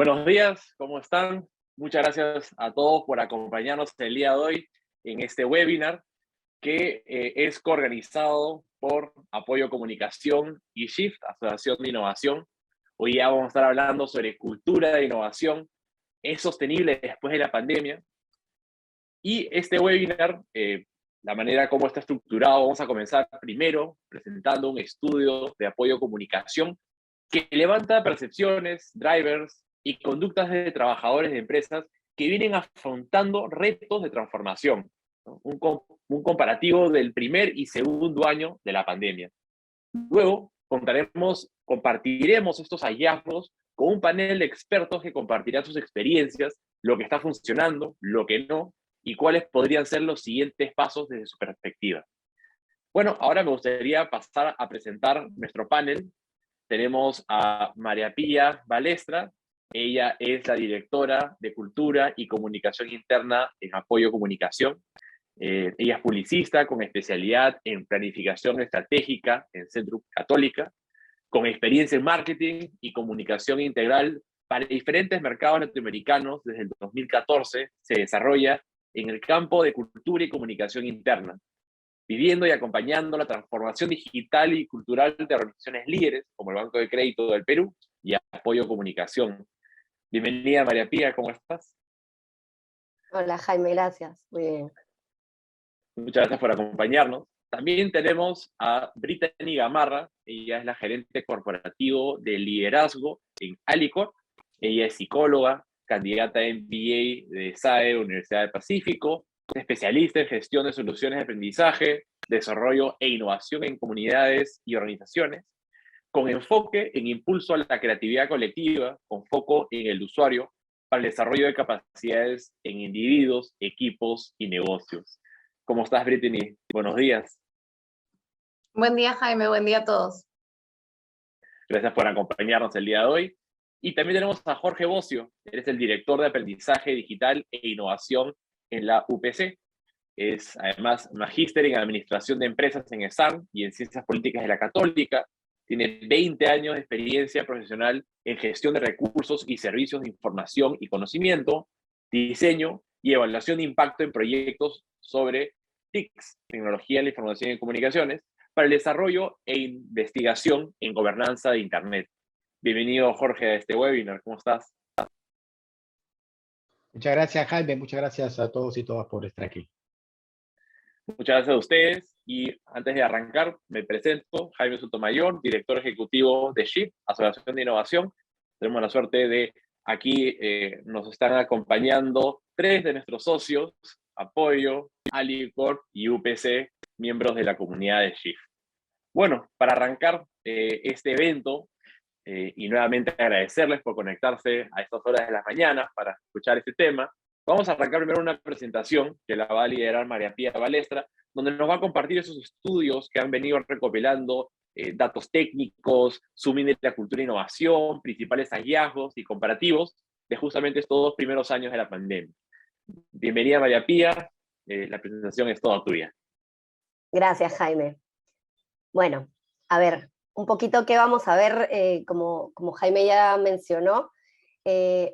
Buenos días, ¿cómo están? Muchas gracias a todos por acompañarnos el día de hoy en este webinar que es coorganizado por Apoyo Comunicación y Shift, Asociación de Innovación. Hoy ya vamos a estar hablando sobre cultura de innovación, es sostenible después de la pandemia. Y este webinar, la manera como está estructurado, vamos a comenzar primero presentando un estudio de apoyo comunicación que levanta percepciones, drivers y conductas de trabajadores de empresas que vienen afrontando retos de transformación, ¿no? Un comparativo del primer y segundo año de la pandemia. Luego compartiremos estos hallazgos con un panel de expertos que compartirán sus experiencias, lo que está funcionando, lo que no, y cuáles podrían ser los siguientes pasos desde su perspectiva. Bueno, ahora me gustaría pasar a presentar nuestro panel. Tenemos a María Pía Balestra. Ella es la directora de Cultura y Comunicación Interna en Apoyo Comunicación. Ella es publicista con especialidad en planificación estratégica en Centro Católica, con experiencia en marketing y comunicación integral para diferentes mercados latinoamericanos. Desde el 2014 se desarrolla en el campo de cultura y comunicación interna, viviendo y acompañando la transformación digital y cultural de organizaciones líderes como el Banco de Crédito del Perú y Apoyo Comunicación. Bienvenida, María Pía, ¿cómo estás? Hola, Jaime, gracias. Muy bien. Muchas gracias por acompañarnos. También tenemos a Brittany Gamarra. Ella es la gerente corporativo de liderazgo en Alicor. Ella es psicóloga, candidata a MBA de SAE, Universidad del Pacífico, especialista en gestión de soluciones de aprendizaje, desarrollo e innovación en comunidades y organizaciones, con enfoque en impulso a la creatividad colectiva, con foco en el usuario, para el desarrollo de capacidades en individuos, equipos y negocios. ¿Cómo estás, Brittany? Buenos días. Buen día, Jaime. Buen día a todos. Gracias por acompañarnos el día de hoy. Y también tenemos a Jorge Bocio. Él es el director de Aprendizaje Digital e Innovación en la UPC. Es además magíster en Administración de Empresas en ESAM y en Ciencias Políticas de la Católica. Tiene 20 años de experiencia profesional en gestión de recursos y servicios de información y conocimiento, diseño y evaluación de impacto en proyectos sobre TICs, Tecnología de la Información y Comunicaciones, para el desarrollo e investigación en gobernanza de Internet. Bienvenido, Jorge, a este webinar. ¿Cómo estás? Muchas gracias, Jaime. Muchas gracias a todos y todas por estar aquí. Muchas gracias a ustedes. Y antes de arrancar, me presento, Jaime Sotomayor, director ejecutivo de Shift, Asociación de Innovación. Tenemos la suerte de aquí nos están acompañando 3 de nuestros socios, Apoyo, Alicor y UPC, miembros de la comunidad de Shift. Bueno, para arrancar este evento, y nuevamente agradecerles por conectarse a estas horas de la mañana para escuchar este tema, vamos a arrancar primero una presentación que la va a liderar María Pía Balestra, donde nos va a compartir esos estudios que han venido recopilando, datos técnicos, zooming de la cultura e innovación, principales hallazgos y comparativos de justamente estos 2 primeros años de la pandemia. Bienvenida, María Pía, la presentación es toda tuya. Gracias, Jaime. Bueno, a ver, un poquito qué vamos a ver, como Jaime ya mencionó.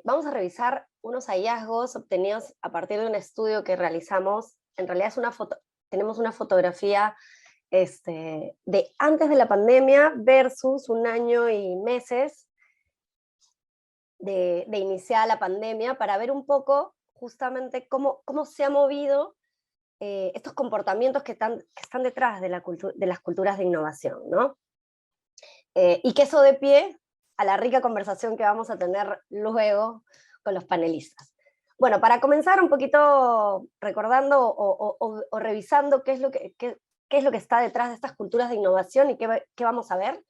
Vamos a revisar unos hallazgos obtenidos a partir de un estudio que realizamos. En realidad tenemos una fotografía de antes de la pandemia versus un año y meses de iniciada la pandemia, para ver un poco justamente cómo se ha movido estos comportamientos que están detrás de las culturas de innovación, ¿no? Y que eso dé pie a la rica conversación que vamos a tener luego con los panelistas. Bueno, para comenzar un poquito recordando o revisando qué es lo que está detrás de estas culturas de innovación y qué vamos a ver.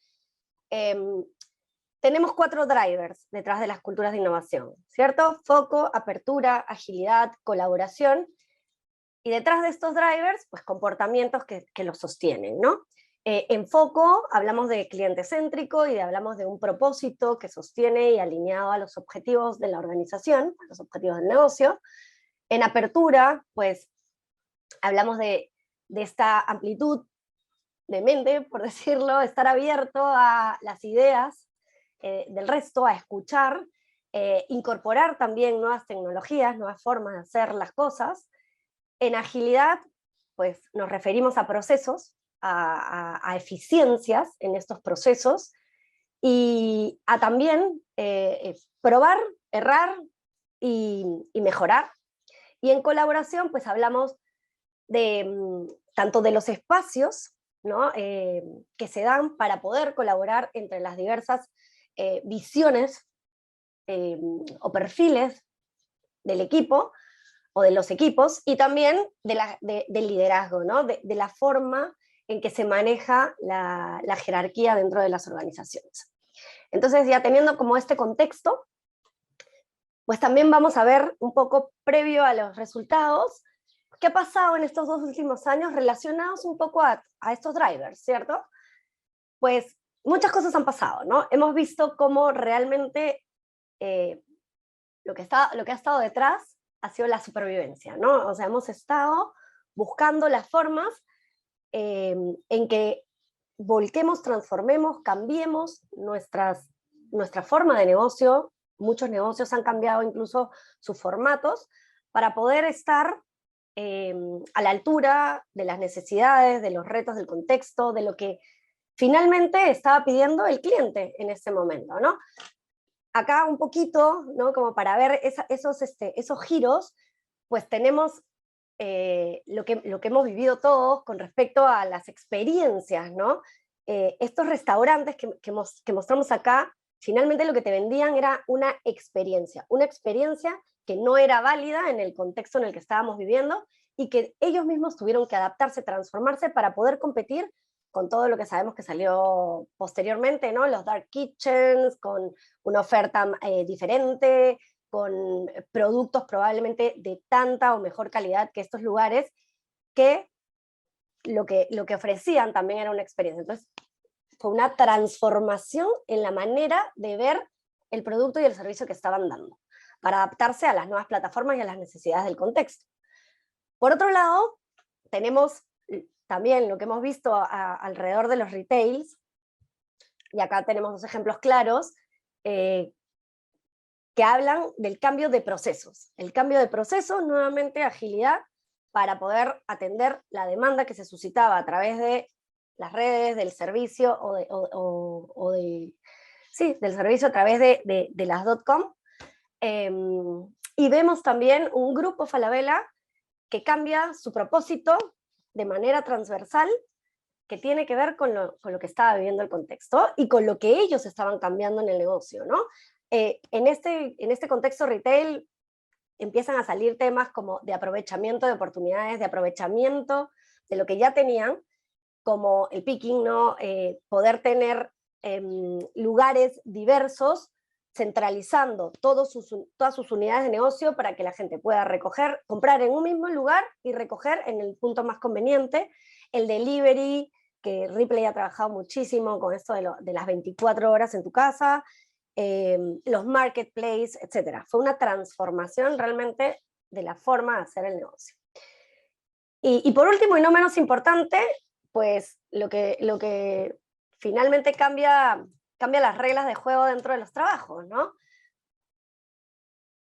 Tenemos 4 drivers detrás de las culturas de innovación, ¿cierto? Foco, apertura, agilidad, colaboración. Y detrás de estos drivers, pues comportamientos que los sostienen, ¿no? En foco hablamos de cliente céntrico y hablamos de un propósito que sostiene y alineado a los objetivos de la organización, a los objetivos del negocio. En apertura, pues hablamos de esta amplitud de mente, por decirlo, estar abierto a las ideas del resto, a escuchar, incorporar también nuevas tecnologías, nuevas formas de hacer las cosas. En agilidad, pues nos referimos a procesos, a eficiencias en estos procesos, y a también probar, errar y mejorar. Y en colaboración, pues hablamos de tanto de los espacios, ¿no? Que se dan para poder colaborar entre las diversas visiones o perfiles del equipo o de los equipos, y también del liderazgo, ¿no? De la forma en que se maneja la jerarquía dentro de las organizaciones. Entonces, ya teniendo como este contexto, pues también vamos a ver un poco previo a los resultados, qué ha pasado en estos 2 últimos años relacionados un poco a estos drivers, ¿cierto? Pues muchas cosas han pasado, ¿no? Hemos visto cómo realmente lo que ha estado detrás ha sido la supervivencia, ¿no? O sea, hemos estado buscando las formas en que volquemos, transformemos, cambiemos nuestra forma de negocio. Muchos negocios han cambiado incluso sus formatos para poder estar a la altura de las necesidades, de los retos del contexto, de lo que finalmente estaba pidiendo el cliente en ese momento, ¿no? Acá un poquito, ¿no? Como para ver esos giros, pues tenemos lo que hemos vivido todos con respecto a las experiencias, ¿no? Estos restaurantes que mostramos acá, finalmente lo que te vendían era una experiencia que no era válida en el contexto en el que estábamos viviendo, y que ellos mismos tuvieron que adaptarse, transformarse para poder competir con todo lo que sabemos que salió posteriormente, ¿no? Los dark kitchens, con una oferta diferente, con productos probablemente de tanta o mejor calidad que estos lugares, que lo que ofrecían también era una experiencia. Entonces, fue una transformación en la manera de ver el producto y el servicio que estaban dando, para adaptarse a las nuevas plataformas y a las necesidades del contexto. Por otro lado, tenemos también lo que hemos visto alrededor de los retails, y acá tenemos 2 ejemplos claros, que hablan del cambio de procesos. El cambio de procesos, nuevamente agilidad, para poder atender la demanda que se suscitaba a través de las redes, del servicio, del servicio a través de las .com. Y vemos también un grupo Falabella que cambia su propósito de manera transversal, que tiene que ver con lo que estaba viviendo el contexto y con lo que ellos estaban cambiando en el negocio, ¿no? En este contexto retail empiezan a salir temas como de aprovechamiento de oportunidades, de aprovechamiento de lo que ya tenían, como el picking, ¿no? Poder tener lugares diversos, centralizando todas sus unidades de negocio para que la gente pueda comprar en un mismo lugar y recoger en el punto más conveniente. El delivery, que Ripley ha trabajado muchísimo con esto de las 24 horas en tu casa, los marketplaces, etc. Fue una transformación realmente de la forma de hacer el negocio. Y por último, y no menos importante, pues lo que finalmente cambia las reglas de juego dentro de los trabajos, ¿no?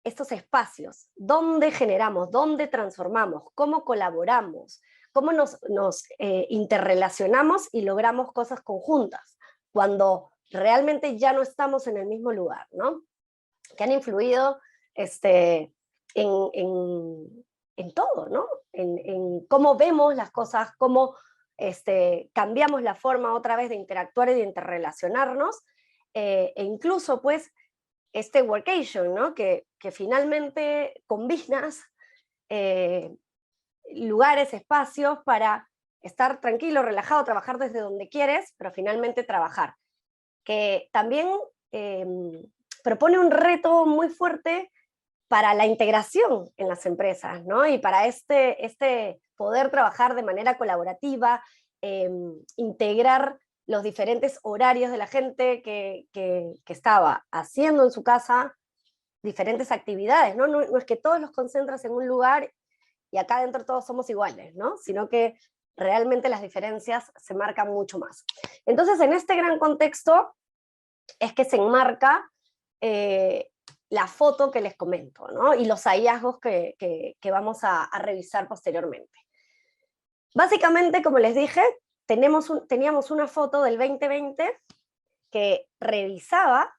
Estos espacios, ¿dónde generamos, dónde transformamos, cómo colaboramos, cómo nos interrelacionamos y logramos cosas conjuntas, cuando realmente ya no estamos en el mismo lugar, ¿no? Que han influido en todo, ¿no? En cómo vemos las cosas, cómo cambiamos la forma otra vez de interactuar y de interrelacionarnos, e incluso pues este workation, ¿no? Que finalmente combinas lugares, espacios para estar tranquilo, relajado, trabajar desde donde quieres, pero finalmente trabajar. Que también propone un reto muy fuerte para la integración en las empresas, ¿no? Y para este poder trabajar de manera colaborativa, integrar los diferentes horarios de la gente que estaba haciendo en su casa diferentes actividades, ¿no? No es que todos los concentras en un lugar y acá adentro todos somos iguales, ¿no? Sino que realmente las diferencias se marcan mucho más. Entonces, en este gran contexto es que se enmarca la foto que les comento, ¿no? Y los hallazgos que vamos a revisar posteriormente. Básicamente, como les dije, teníamos una foto del 2020 que revisaba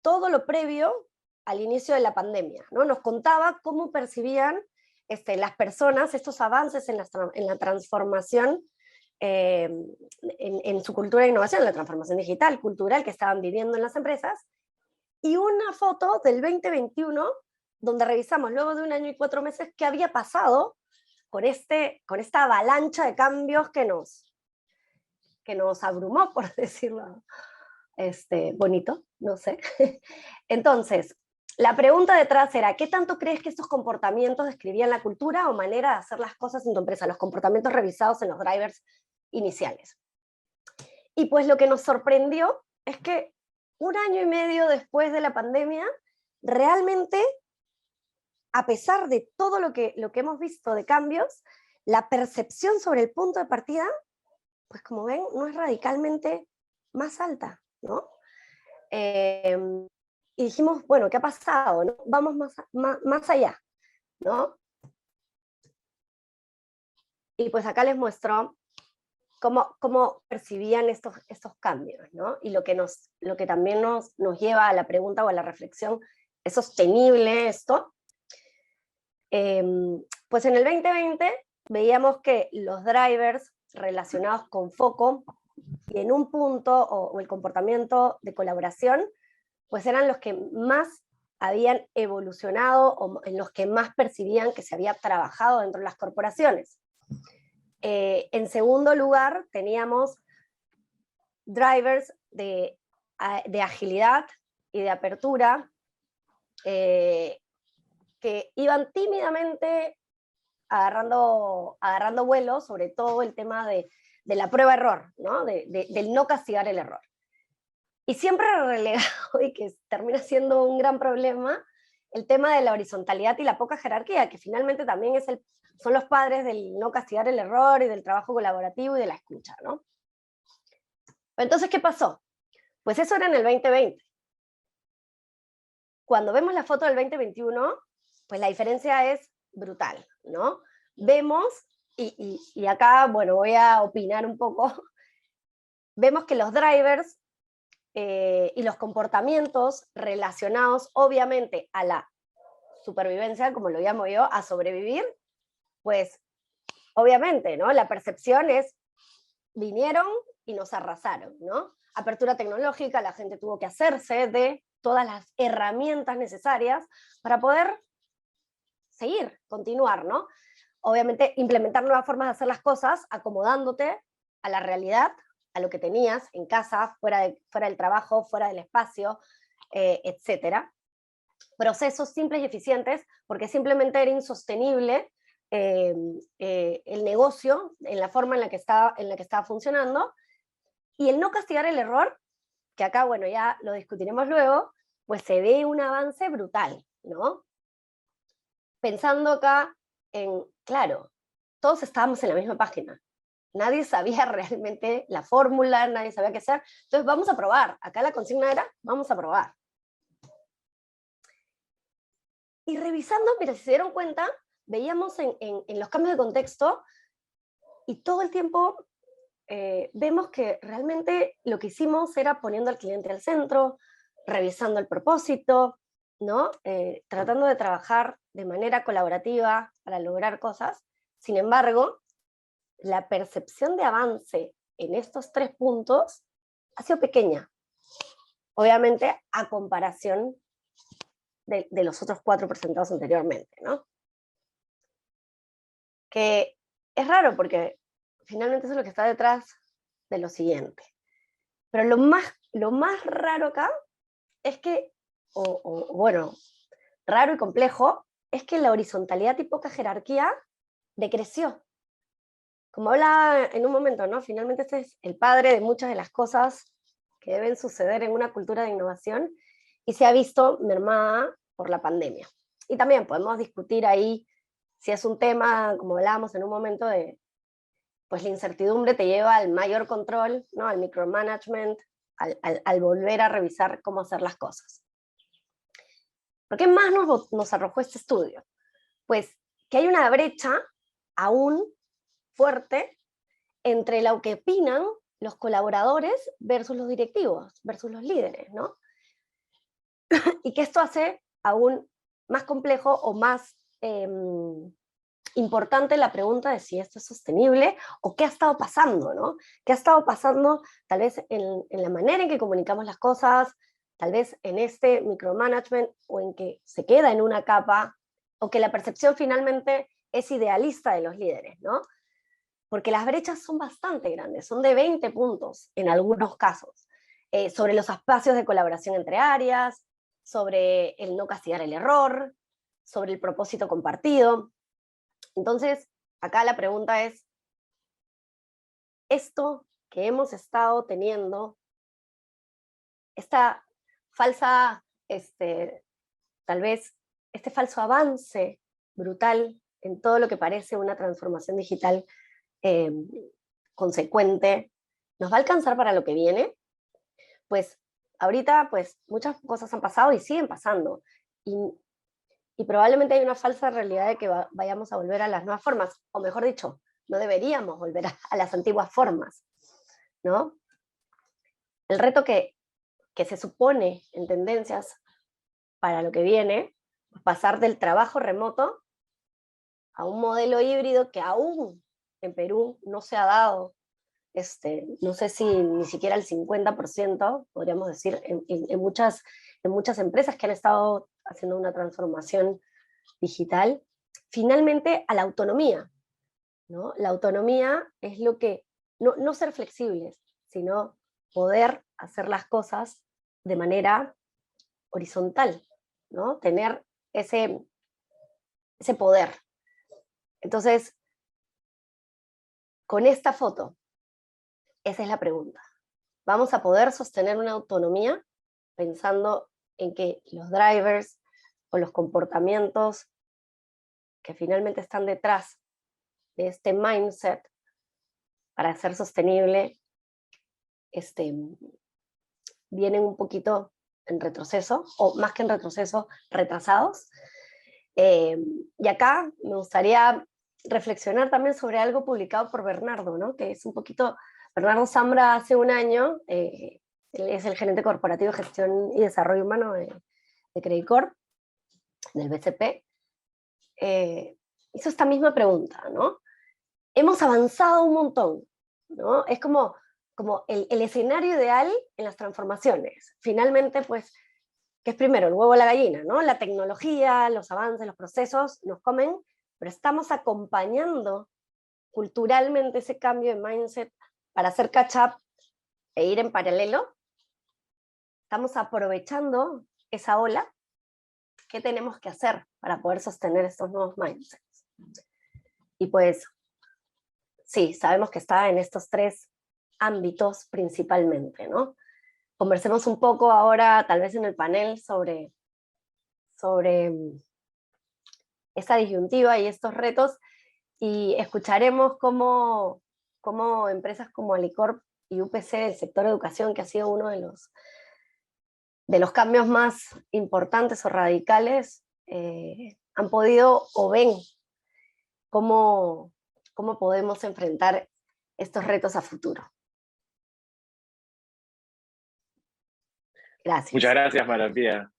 todo lo previo al inicio de la pandemia, ¿no? Nos contaba cómo percibían las personas estos avances en la transformación, en su cultura de innovación, la transformación digital, cultural que estaban viviendo en las empresas, y una foto del 2021 donde revisamos luego de 1 año y 4 meses qué había pasado con esta avalancha de cambios que nos abrumó, por decirlo bonito, no sé. Entonces, la pregunta detrás era, ¿qué tanto crees que estos comportamientos describían la cultura o manera de hacer las cosas en tu empresa? Los comportamientos revisados en los drivers iniciales. Y pues lo que nos sorprendió es que 1 año y medio después de la pandemia, realmente, a pesar de todo lo que hemos visto de cambios, la percepción sobre el punto de partida, pues como ven, no es radicalmente más alta, ¿no? Y dijimos, bueno, ¿qué ha pasado? ¿No? Vamos más allá, ¿no? Y pues acá les muestro cómo percibían estos cambios, ¿no? Y lo que también nos lleva a la pregunta o a la reflexión, ¿es sostenible esto? Pues en el 2020 veíamos que los drivers relacionados con foco y en un punto o el comportamiento de colaboración, pues eran los que más habían evolucionado o en los que más percibían que se había trabajado dentro de las corporaciones. En segundo lugar, teníamos drivers de agilidad y de apertura que iban tímidamente agarrando vuelo, sobre todo el tema de la prueba-error, ¿no? del no castigar el error. Y siempre relegado, y que termina siendo un gran problema, el tema de la horizontalidad y la poca jerarquía, que finalmente también son los padres del no castigar el error y del trabajo colaborativo y de la escucha, ¿no? Entonces, ¿qué pasó? Pues eso era en el 2020. Cuando vemos la foto del 2021, pues la diferencia es brutal, ¿no? Vemos, y acá, bueno, voy a opinar un poco, vemos que los drivers y los comportamientos relacionados, obviamente, a la supervivencia, como lo llamo yo, a sobrevivir, pues, obviamente, ¿no? La percepción es, vinieron y nos arrasaron, ¿no? Apertura tecnológica, la gente tuvo que hacerse de todas las herramientas necesarias para poder seguir, continuar, ¿no? Obviamente, implementar nuevas formas de hacer las cosas, acomodándote a la realidad, a lo que tenías en casa, fuera del trabajo, fuera del espacio, etc. Procesos simples y eficientes, porque simplemente era insostenible el negocio en la forma en la que estaba funcionando, y el no castigar el error, que acá, bueno, ya lo discutiremos luego, pues se ve un avance brutal, ¿no? Pensando acá claro, todos estábamos en la misma página, nadie sabía realmente la fórmula, nadie sabía qué hacer, entonces vamos a probar, acá la consigna era, vamos a probar. Y revisando, mira, si se dieron cuenta, veíamos en los cambios de contexto, y todo el tiempo vemos que realmente lo que hicimos era poniendo al cliente al centro, revisando el propósito, ¿no? Tratando de trabajar de manera colaborativa para lograr cosas. Sin embargo, la percepción de avance en estos 3 puntos ha sido pequeña, obviamente a comparación de los otros 4 presentados anteriormente, ¿no? Que es raro porque finalmente eso es lo que está detrás de lo siguiente. Pero lo más raro acá es que, bueno, raro y complejo, es que la horizontalidad y poca jerarquía decreció. Como hablaba en un momento, ¿no? Finalmente este es el padre de muchas de las cosas que deben suceder en una cultura de innovación, y se ha visto mermada por la pandemia. Y también podemos discutir ahí si es un tema, como hablábamos en un momento, pues la incertidumbre te lleva al mayor control, ¿no? Al micromanagement, al volver a revisar cómo hacer las cosas. ¿Pero qué más nos arrojó este estudio? Pues que hay una brecha aún fuerte entre lo que opinan los colaboradores versus los directivos, versus los líderes, ¿no? Y que esto hace aún más complejo o más importante la pregunta de si esto es sostenible o qué ha estado pasando, ¿no? ¿Qué ha estado pasando tal vez en la manera en que comunicamos las cosas, tal vez en este micromanagement o en que se queda en una capa o que la percepción finalmente es idealista de los líderes, ¿no? Porque las brechas son bastante grandes, son de 20 puntos en algunos casos, sobre los espacios de colaboración entre áreas, sobre el no castigar el error, sobre el propósito compartido. Entonces, acá la pregunta es, esto que hemos estado teniendo, esta falsa, tal vez, este falso avance brutal en todo lo que parece una transformación digital consecuente, ¿nos va a alcanzar para lo que viene? Pues ahorita pues muchas cosas han pasado y siguen pasando, y probablemente hay una falsa realidad de que vayamos a volver a las nuevas formas, o mejor dicho, no deberíamos volver a las antiguas formas, ¿no? El reto que se supone en tendencias para lo que viene, pasar del trabajo remoto a un modelo híbrido que aún en Perú no se ha dado, no sé si ni siquiera el 50%, podríamos decir, en muchas empresas que han estado haciendo una transformación digital, finalmente a la autonomía, ¿no? La autonomía es lo que, no ser flexibles, sino poder hacer las cosas de manera horizontal, ¿no? Tener ese poder. Entonces, con esta foto, esa es la pregunta. ¿Vamos a poder sostener una autonomía pensando en que los drivers o los comportamientos que finalmente están detrás de este mindset para ser sostenible vienen un poquito en retroceso, o más que en retroceso, retrasados? Y acá me gustaría reflexionar también sobre algo publicado por Bernardo, ¿no? Que es un poquito, Bernardo Zambra hace un año, él es el gerente corporativo de gestión y desarrollo humano de Credit Corp, del BCP, hizo esta misma pregunta, ¿no? Hemos avanzado un montón, ¿no? Es como el escenario ideal en las transformaciones. Finalmente, pues, ¿qué es primero, el huevo o la gallina, ¿no? La tecnología, los avances, los procesos nos comen, pero estamos acompañando culturalmente ese cambio de mindset para hacer catch-up e ir en paralelo. Estamos aprovechando esa ola. ¿Qué tenemos que hacer para poder sostener estos nuevos mindsets? Y pues, sí, sabemos que está en estos tres ámbitos principalmente, ¿no? Conversemos un poco ahora, tal vez en el panel, sobre esta disyuntiva y estos retos, y escucharemos cómo empresas como Alicorp y UPC del sector educación, que ha sido uno de los cambios más importantes o radicales, han podido o ven cómo podemos enfrentar estos retos a futuro. Gracias. Muchas gracias, María Pía.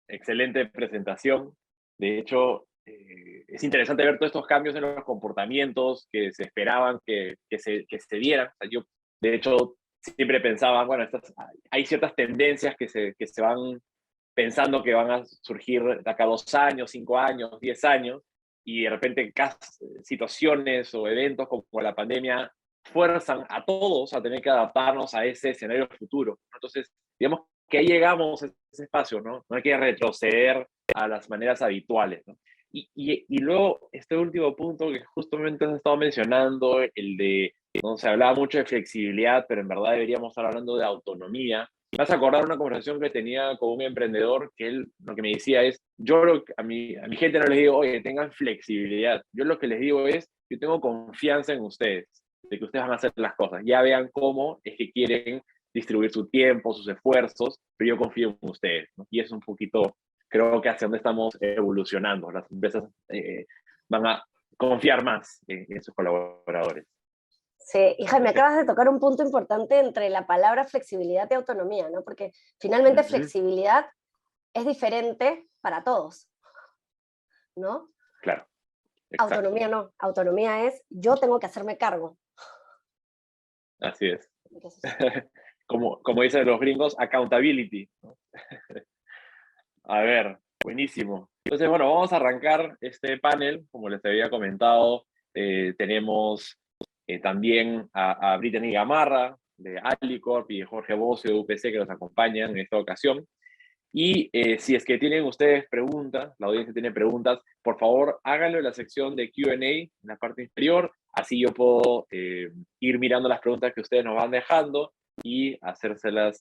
Excelente presentación. De hecho, es interesante ver todos estos cambios en los comportamientos que se esperaban que se dieran. O sea, yo, de hecho, siempre pensaba, bueno, hay ciertas tendencias que se van pensando que van a surgir de acá 2 años, 5 años, 10 años, y de repente situaciones o eventos como la pandemia fuerzan a todos a tener que adaptarnos a ese escenario futuro. Entonces, digamos que ahí llegamos a ese espacio, ¿no? No hay que retroceder a las maneras habituales, ¿no? Y luego, este último punto que justamente has estado mencionando, el de, ¿no? Se hablaba mucho de flexibilidad, pero en verdad deberíamos estar hablando de autonomía. Me vas a acordar una conversación que tenía con un emprendedor que él lo que me decía es, yo a mi gente no les digo, oye, tengan flexibilidad. Yo lo que les digo es, yo tengo confianza en ustedes, de que ustedes van a hacer las cosas. Ya vean cómo es que quieren distribuir su tiempo, sus esfuerzos, pero yo confío en ustedes, ¿no? Y es un poquito, creo que hacia donde estamos evolucionando. Las empresas van a confiar más en sus colaboradores. Sí, y Jaime, acabas de tocar un punto importante entre la palabra flexibilidad y autonomía, ¿no? Porque finalmente flexibilidad es diferente para todos, ¿no? Claro. Exacto. Autonomía no, autonomía es yo tengo que hacerme cargo. Así es. Como dicen los gringos, accountability, ¿no? A ver, buenísimo. Entonces, bueno, vamos a arrancar este panel. Como les había comentado, tenemos también a Brittany Gamarra, de Alicorp, y Jorge Bocio, de UPC, que nos acompañan en esta ocasión. Y si es que tienen ustedes preguntas, la audiencia tiene preguntas, por favor háganlo en la sección de Q&A en la parte inferior, así yo puedo ir mirando las preguntas que ustedes nos van dejando y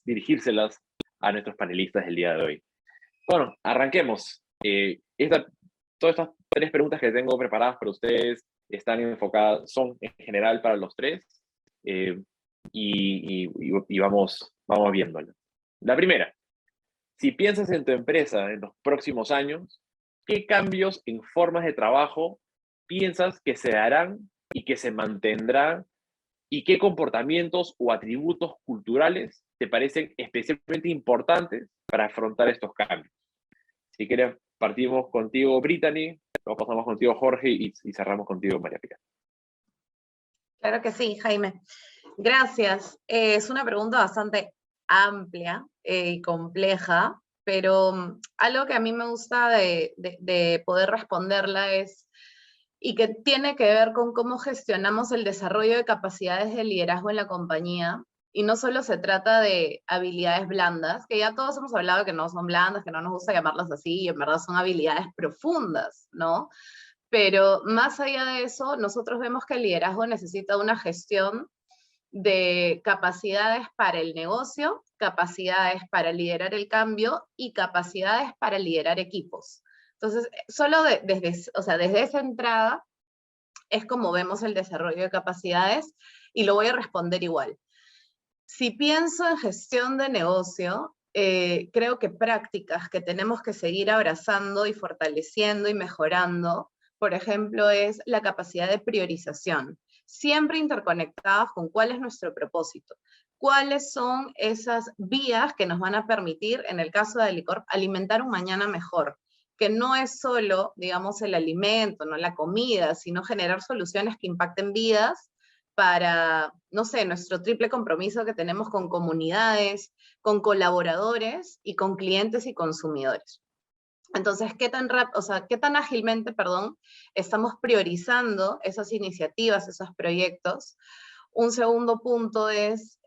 dirigírselas a nuestros panelistas del día de hoy. Bueno, arranquemos. Todas estas 3 preguntas que tengo preparadas para ustedes están enfocadas, son en general para los 3, y vamos viéndolas. La primera: si piensas en tu empresa en los próximos años, ¿qué cambios en formas de trabajo piensas que se darán y que se mantendrán? ¿Y qué comportamientos o atributos culturales te parecen especialmente importantes para afrontar estos cambios? Si quieres, partimos contigo, Brittany, luego pasamos contigo, Jorge, y cerramos contigo, María Pilar. Claro que sí, Jaime. Gracias. Es una pregunta bastante amplia y compleja, pero algo que a mí me gusta de poder responderla es, y que tiene que ver con cómo gestionamos el desarrollo de capacidades de liderazgo en la compañía. Y no solo se trata de habilidades blandas, que ya todos hemos hablado que no son blandas, que no nos gusta llamarlas así, y en verdad son habilidades profundas, ¿no? Pero más allá de eso, nosotros vemos que el liderazgo necesita una gestión de capacidades para el negocio, capacidades para liderar el cambio y capacidades para liderar equipos. Entonces, solo desde esa entrada es como vemos el desarrollo de capacidades, y lo voy a responder igual. Si pienso en gestión de negocio, creo que prácticas que tenemos que seguir abrazando y fortaleciendo y mejorando, por ejemplo, es la capacidad de priorización, siempre interconectadas con cuál es nuestro propósito, cuáles son esas vías que nos van a permitir, en el caso de Alicorp, alimentar un mañana mejor, que no es solo, digamos, el alimento, no la comida, sino generar soluciones que impacten vidas para, no sé, nuestro triple compromiso que tenemos con comunidades, con colaboradores y con clientes y consumidores. Entonces, ¿qué tan ágilmente, estamos priorizando esas iniciativas, esos proyectos? Un segundo punto es,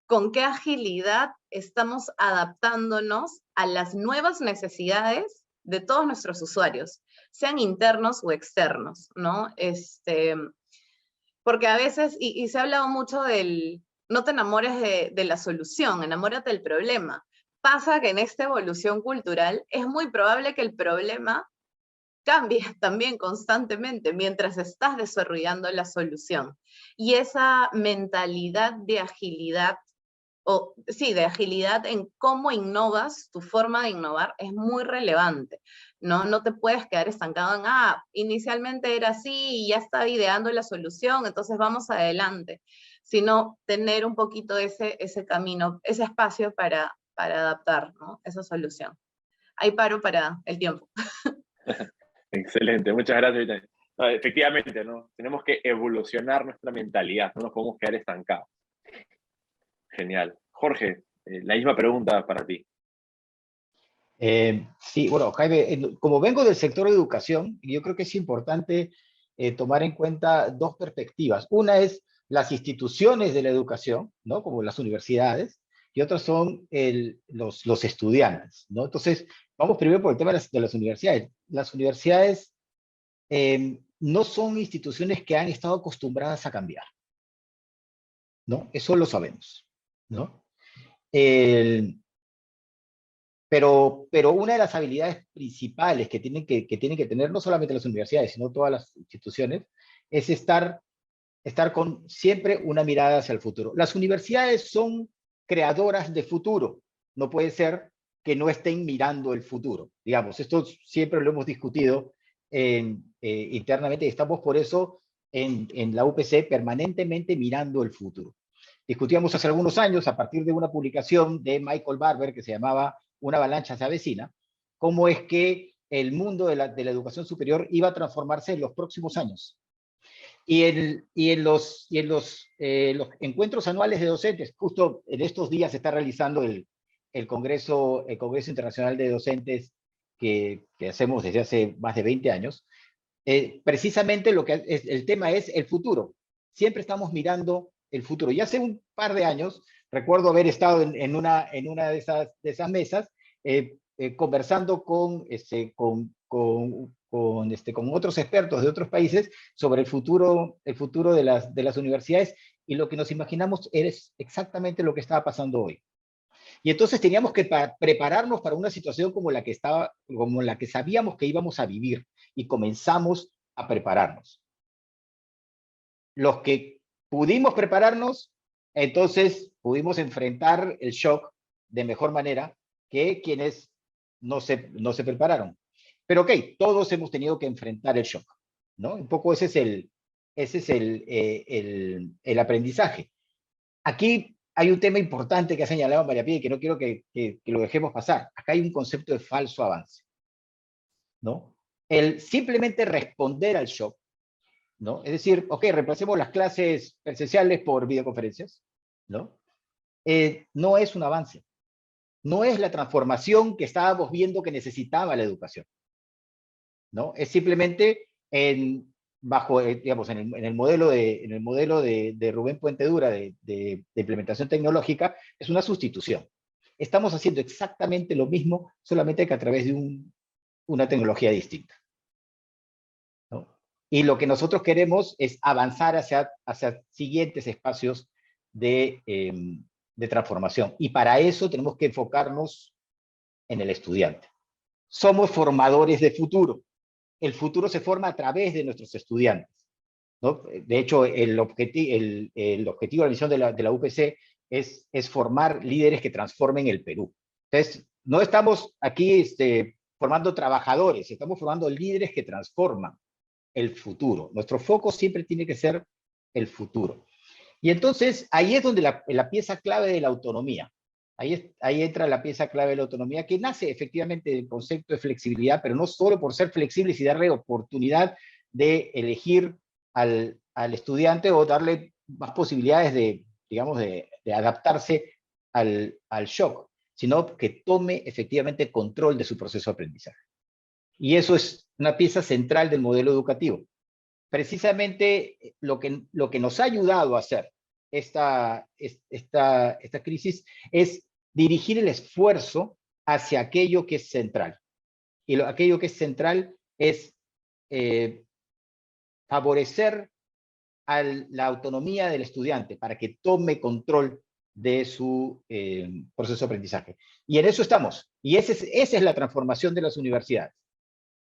¿con qué agilidad estamos adaptándonos a las nuevas necesidades de todos nuestros usuarios, sean internos o externos, ¿no? Porque a veces, y se ha hablado mucho del, no te enamores de la solución, enamórate del problema. Pasa que en esta evolución cultural es muy probable que el problema cambie también constantemente mientras estás desarrollando la solución. Y esa mentalidad de agilidad, de agilidad en cómo innovas, tu forma de innovar es muy relevante, ¿no? No te puedes quedar estancado en, inicialmente era así y ya estaba ideando la solución, entonces vamos adelante, sino tener un poquito ese camino, ese espacio para adaptar, ¿no? Esa solución. Ahí paro para el tiempo. Excelente, muchas gracias, Brittany. No, efectivamente, ¿no? Tenemos que evolucionar nuestra mentalidad, no nos podemos quedar estancados. Genial. Jorge, la misma pregunta para ti. Sí, bueno, Jaime, como vengo del sector de educación, yo creo que es importante tomar en cuenta 2 perspectivas. Una es las instituciones de la educación, ¿no? Como las universidades, y otras son los estudiantes, ¿no? Entonces, vamos primero por el tema de las universidades. Las universidades no son instituciones que han estado acostumbradas a cambiar, ¿no? Eso lo sabemos, ¿no? Pero una de las habilidades principales que tienen que tener no solamente las universidades, sino todas las instituciones, es estar con siempre una mirada hacia el futuro. Las universidades son creadoras de futuro. No puede ser que no estén mirando el futuro. Digamos, esto siempre lo hemos discutido internamente y estamos por eso en la UPC permanentemente mirando el futuro. Discutíamos hace algunos años, a partir de una publicación de Michael Barber que se llamaba Una avalancha se avecina, cómo es que el mundo de la educación superior iba a transformarse en los próximos años. Y en los encuentros anuales de docentes, justo en estos días se está realizando el Congreso Internacional de Docentes que hacemos desde hace más de 20 años, precisamente el tema es el futuro. Siempre estamos mirando el futuro. Y hace un par de años, recuerdo haber estado en una de esas mesas, conversando con otros expertos de otros países sobre el futuro de las universidades, y lo que nos imaginamos es exactamente lo que estaba pasando hoy. Y entonces teníamos que prepararnos para una situación como la que sabíamos que íbamos a vivir, y comenzamos a prepararnos. Los que pudimos prepararnos, entonces pudimos enfrentar el shock de mejor manera que quienes no se prepararon. Pero ok, todos hemos tenido que enfrentar el shock, ¿no? Un poco ese es el aprendizaje. Aquí hay un tema importante que ha señalado María Pía y que no quiero que lo dejemos pasar. Acá hay un concepto de falso avance, ¿no? El simplemente responder al shock, ¿no? Es decir, ok, reemplacemos las clases presenciales por videoconferencias, ¿no? No es un avance. No es la transformación que estábamos viendo que necesitaba la educación, ¿no? Es simplemente digamos, en el modelo de Rubén Puente Dura de implementación tecnológica, es una sustitución. Estamos haciendo exactamente lo mismo, solamente que a través de una tecnología distinta, ¿no? Y lo que nosotros queremos es avanzar hacia siguientes espacios de transformación. Y para eso tenemos que enfocarnos en el estudiante. Somos formadores de futuro. El futuro se forma a través de nuestros estudiantes, ¿no? De hecho, el objetivo de la misión de la UPC es formar líderes que transformen el Perú. Entonces, no estamos aquí formando trabajadores, estamos formando líderes que transforman el futuro. Nuestro foco siempre tiene que ser el futuro. Y entonces, ahí es donde la pieza clave de la autonomía. Ahí entra la pieza clave de la autonomía, que nace efectivamente del concepto de flexibilidad, pero no solo por ser flexibles y darle oportunidad de elegir al estudiante o darle más posibilidades digamos, de adaptarse al shock, sino que tome efectivamente control de su proceso de aprendizaje. Y eso es una pieza central del modelo educativo. Precisamente lo que nos ha ayudado a hacer esta crisis es dirigir el esfuerzo hacia aquello que es central. Y aquello que es central es favorecer la autonomía del estudiante para que tome control de su proceso de aprendizaje. Y en eso estamos. Y esa es la transformación de las universidades,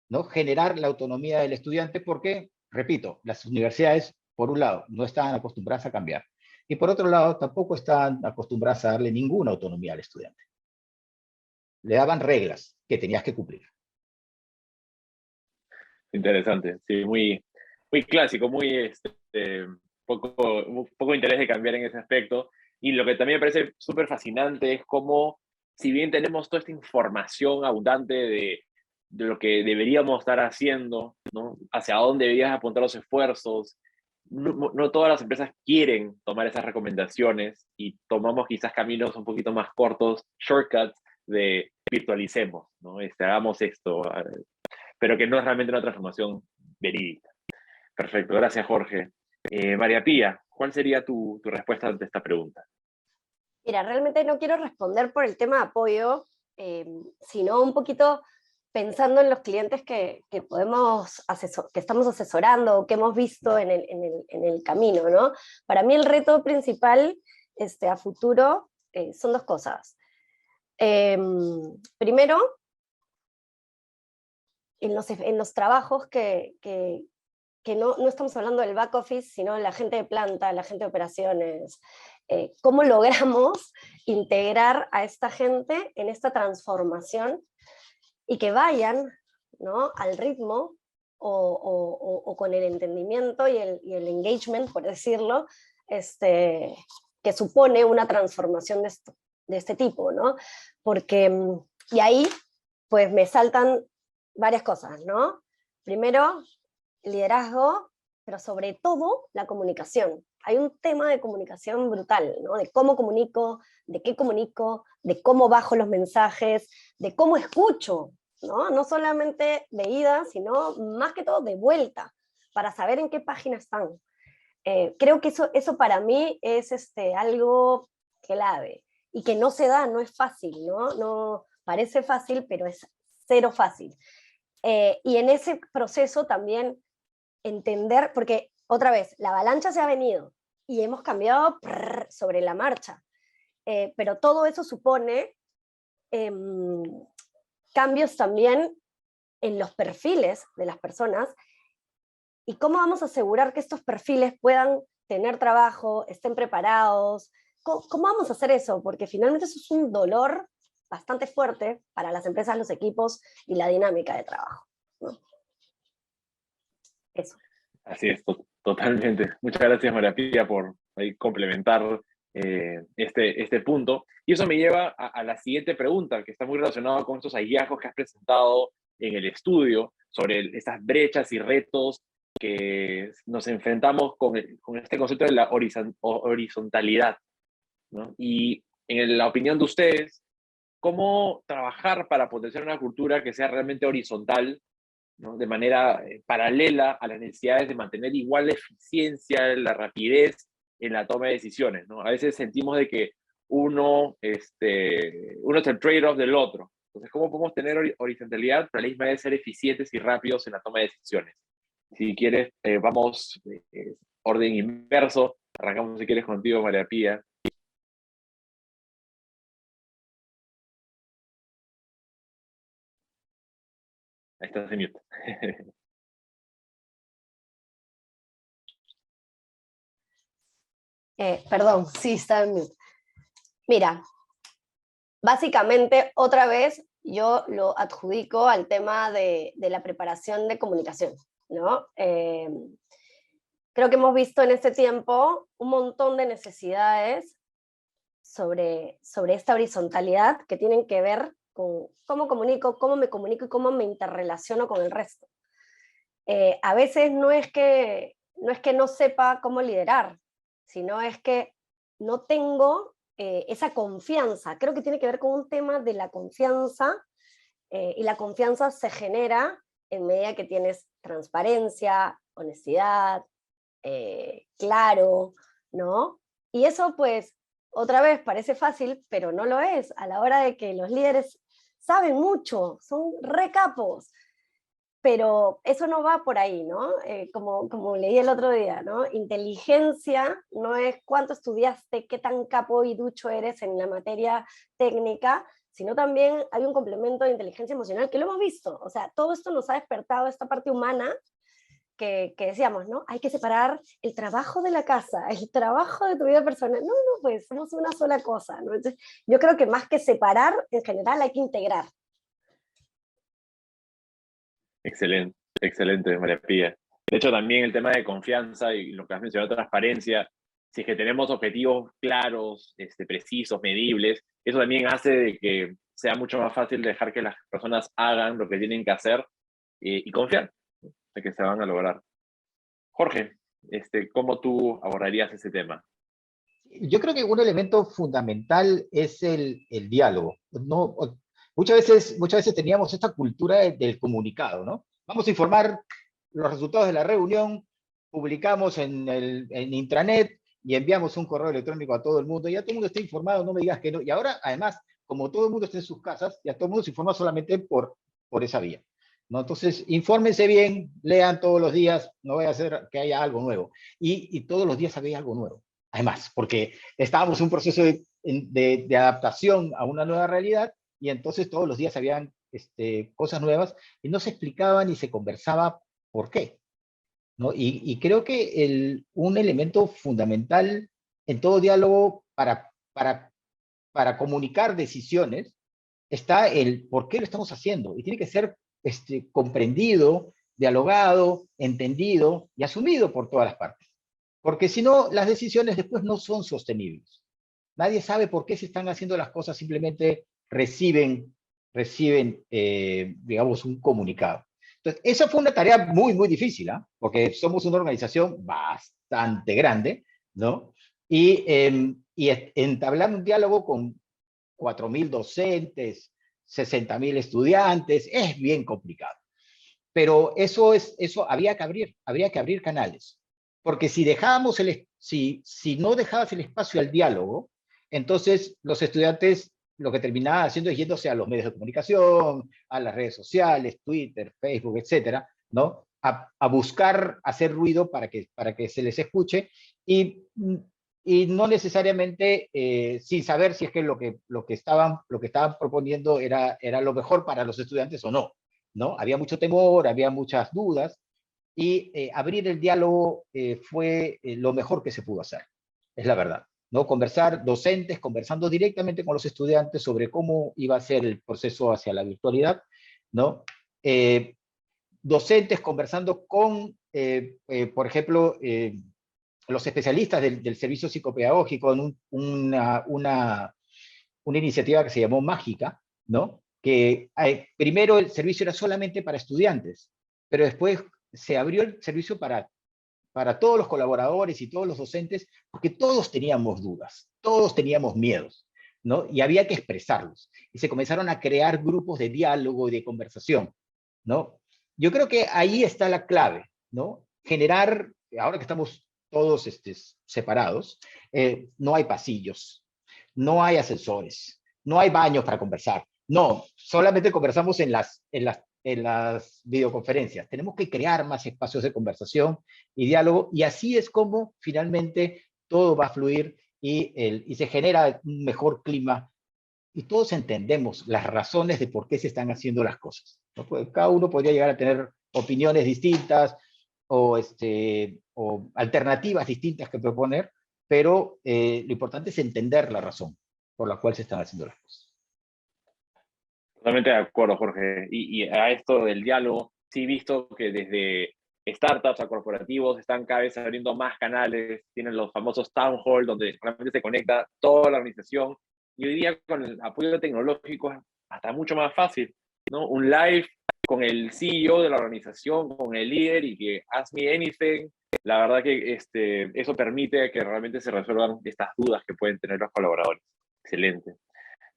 ¿no? Generar la autonomía del estudiante, porque, repito, las universidades, por un lado, no estaban acostumbradas a cambiar, y por otro lado, tampoco están acostumbradas a darle ninguna autonomía al estudiante. Le daban reglas que tenías que cumplir. Interesante, sí, muy clásico, poco interés de cambiar en ese aspecto. Y lo que también me parece súper fascinante es cómo, si bien tenemos toda esta información abundante de lo que deberíamos estar haciendo, ¿no? Hacia dónde deberías apuntar los esfuerzos, no todas las empresas quieren tomar esas recomendaciones y tomamos quizás caminos un poquito más cortos, shortcuts de virtualicemos, ¿no? Hagamos esto, pero que no es realmente una transformación verídica. Perfecto, gracias Jorge. María Pía, ¿cuál sería tu respuesta ante esta pregunta? Mira, realmente no quiero responder por el tema de apoyo, sino un poquito pensando en los clientes que estamos asesorando, que hemos visto en el camino, ¿no? Para mí el reto principal a futuro son dos cosas. Primero, en los trabajos que no estamos hablando del back office, sino de la gente de planta, la gente de operaciones, ¿Cómo logramos integrar a esta gente en esta transformación y que vayan, ¿no?, al ritmo o con el entendimiento y el engagement, por decirlo, que supone una transformación de este tipo, ¿no? Porque, y ahí, pues me saltan varias cosas, ¿no? Primero, liderazgo, pero sobre todo la comunicación. Hay un tema de comunicación brutal, ¿no? De cómo comunico, de qué comunico, de cómo bajo los mensajes, de cómo escucho, ¿no? No solamente de ida, sino más que todo de vuelta, para saber en qué página están. Creo que eso para mí es algo clave, y que no se da, no es fácil, ¿no? No parece fácil, pero es cero fácil. Y en ese proceso también entender, porque otra vez, la avalancha se ha venido y hemos cambiado sobre la marcha, pero todo eso supone cambios también en los perfiles de las personas, y cómo vamos a asegurar que estos perfiles puedan tener trabajo, estén preparados. ¿Cómo vamos a hacer eso? Porque finalmente eso es un dolor bastante fuerte para las empresas, los equipos y la dinámica de trabajo, ¿no? Eso. Así es, totalmente. Muchas gracias, María Pía, por ahí complementar este punto. Y eso me lleva a la siguiente pregunta, que está muy relacionada con estos hallazgos que has presentado en el estudio sobre estas brechas y retos que nos enfrentamos con este concepto de la horizontalidad, ¿no? Y en la opinión de ustedes, ¿cómo trabajar para potenciar una cultura que sea realmente horizontal, ¿no?, de manera paralela a las necesidades de mantener igual la eficiencia, la rapidez en la toma de decisiones, ¿no? A veces sentimos de que uno es el trade-off del otro. Entonces, ¿cómo podemos tener horizontalidad, pero a la misma vez ser eficientes y rápidos en la toma de decisiones? Si quieres, vamos orden inverso. Arrancamos, si quieres, contigo, María Pía. Ahí estás en mute. Perdón, sí, está en mute. Mira, básicamente, otra vez, yo lo adjudico al tema de la preparación de comunicación, ¿no? Creo que hemos visto en este tiempo un montón de necesidades sobre esta horizontalidad que tienen que ver con cómo comunico, cómo me comunico y cómo me interrelaciono con el resto. A veces no es que no sepa cómo liderar, sino es que no tengo esa confianza. Creo que tiene que ver con un tema de la confianza, y la confianza se genera en medida que tienes transparencia, honestidad, claro, ¿no? Y eso, pues, otra vez parece fácil, pero no lo es, a la hora de que los líderes saben mucho, son re capos, pero eso no va por ahí, ¿no? Como leí el otro día, ¿no? Inteligencia no es cuánto estudiaste, qué tan capo y ducho eres en la materia técnica, sino también hay un complemento de inteligencia emocional que lo hemos visto. O sea, todo esto nos ha despertado esta parte humana que decíamos, ¿no? Hay que separar el trabajo de la casa, el trabajo de tu vida personal. No, pues somos una sola cosa, ¿no? Entonces, yo creo que más que separar, en general hay que integrar. Excelente, excelente, María Pía. De hecho, también el tema de confianza y lo que has mencionado, transparencia, si es que tenemos objetivos claros, precisos, medibles, eso también hace de que sea mucho más fácil dejar que las personas hagan lo que tienen que hacer y confiar de que se van a lograr. Jorge, ¿cómo tú abordarías ese tema? Yo creo que un elemento fundamental es el diálogo. No, muchas veces teníamos esta cultura del comunicado, ¿no? Vamos a informar los resultados de la reunión, publicamos en intranet y enviamos un correo electrónico a todo el mundo. Ya todo el mundo está informado, no me digas que no. Y ahora, además, como todo el mundo está en sus casas, ya todo el mundo se informa solamente por esa vía, ¿no? Entonces, infórmense bien, lean todos los días, no vaya a ser que haya algo nuevo. Y todos los días había algo nuevo. Además, porque estábamos en un proceso de adaptación a una nueva realidad y entonces todos los días habían cosas nuevas y no se explicaba ni se conversaba por qué, ¿no? Y creo que un elemento fundamental en todo diálogo para comunicar decisiones, está el por qué lo estamos haciendo, y tiene que ser comprendido, dialogado, entendido y asumido por todas las partes. Porque si no, las decisiones después no son sostenibles. Nadie sabe por qué se están haciendo las cosas, simplemente reciben digamos, un comunicado. Entonces, esa fue una tarea muy, muy difícil, ¿eh? Porque somos una organización bastante grande, ¿no? Y entablar un diálogo con 4.000 docentes, 60.000 estudiantes, es bien complicado. Pero eso habría que abrir canales. Porque si no dejabas el espacio al diálogo, entonces los estudiantes lo que terminaban haciendo es yéndose a los medios de comunicación, a las redes sociales, Twitter, Facebook, etcétera, ¿no? A buscar hacer ruido para que se les escuche y no necesariamente sin saber si es que lo que estaban proponiendo era lo mejor para los estudiantes o no, ¿no? Había mucho temor, había muchas dudas, y abrir el diálogo fue lo mejor que se pudo hacer, es la verdad, ¿no? Docentes conversando directamente con los estudiantes sobre cómo iba a ser el proceso hacia la virtualidad, ¿no? Docentes conversando con, por ejemplo, los especialistas del servicio psicopedagógico en una iniciativa que se llamó Mágica, ¿no? Que primero el servicio era solamente para estudiantes, pero después se abrió el servicio para todos los colaboradores y todos los docentes, porque todos teníamos dudas, todos teníamos miedos, ¿no? Y había que expresarlos. Y se comenzaron a crear grupos de diálogo y de conversación, ¿no? Yo creo que ahí está la clave, ¿no? Generar, ahora que estamos todos separados, no hay pasillos, no hay ascensores, no hay baños para conversar. No, solamente conversamos en las videoconferencias. Tenemos que crear más espacios de conversación y diálogo, y así es como finalmente todo va a fluir y se genera un mejor clima, y todos entendemos las razones de por qué se están haciendo las cosas, ¿no? Pues cada uno podría llegar a tener opiniones distintas o alternativas distintas que proponer, pero lo importante es entender la razón por la cual se están haciendo las cosas. Totalmente de acuerdo, Jorge. Y a esto del diálogo, sí he visto que desde startups a corporativos están cada vez abriendo más canales, tienen los famosos town hall, donde realmente se conecta toda la organización. Y hoy día con el apoyo tecnológico es hasta mucho más fácil, ¿no? Un live con el CEO de la organización, con el líder, y que ask me anything. La verdad que eso permite que realmente se resuelvan estas dudas que pueden tener los colaboradores. Excelente.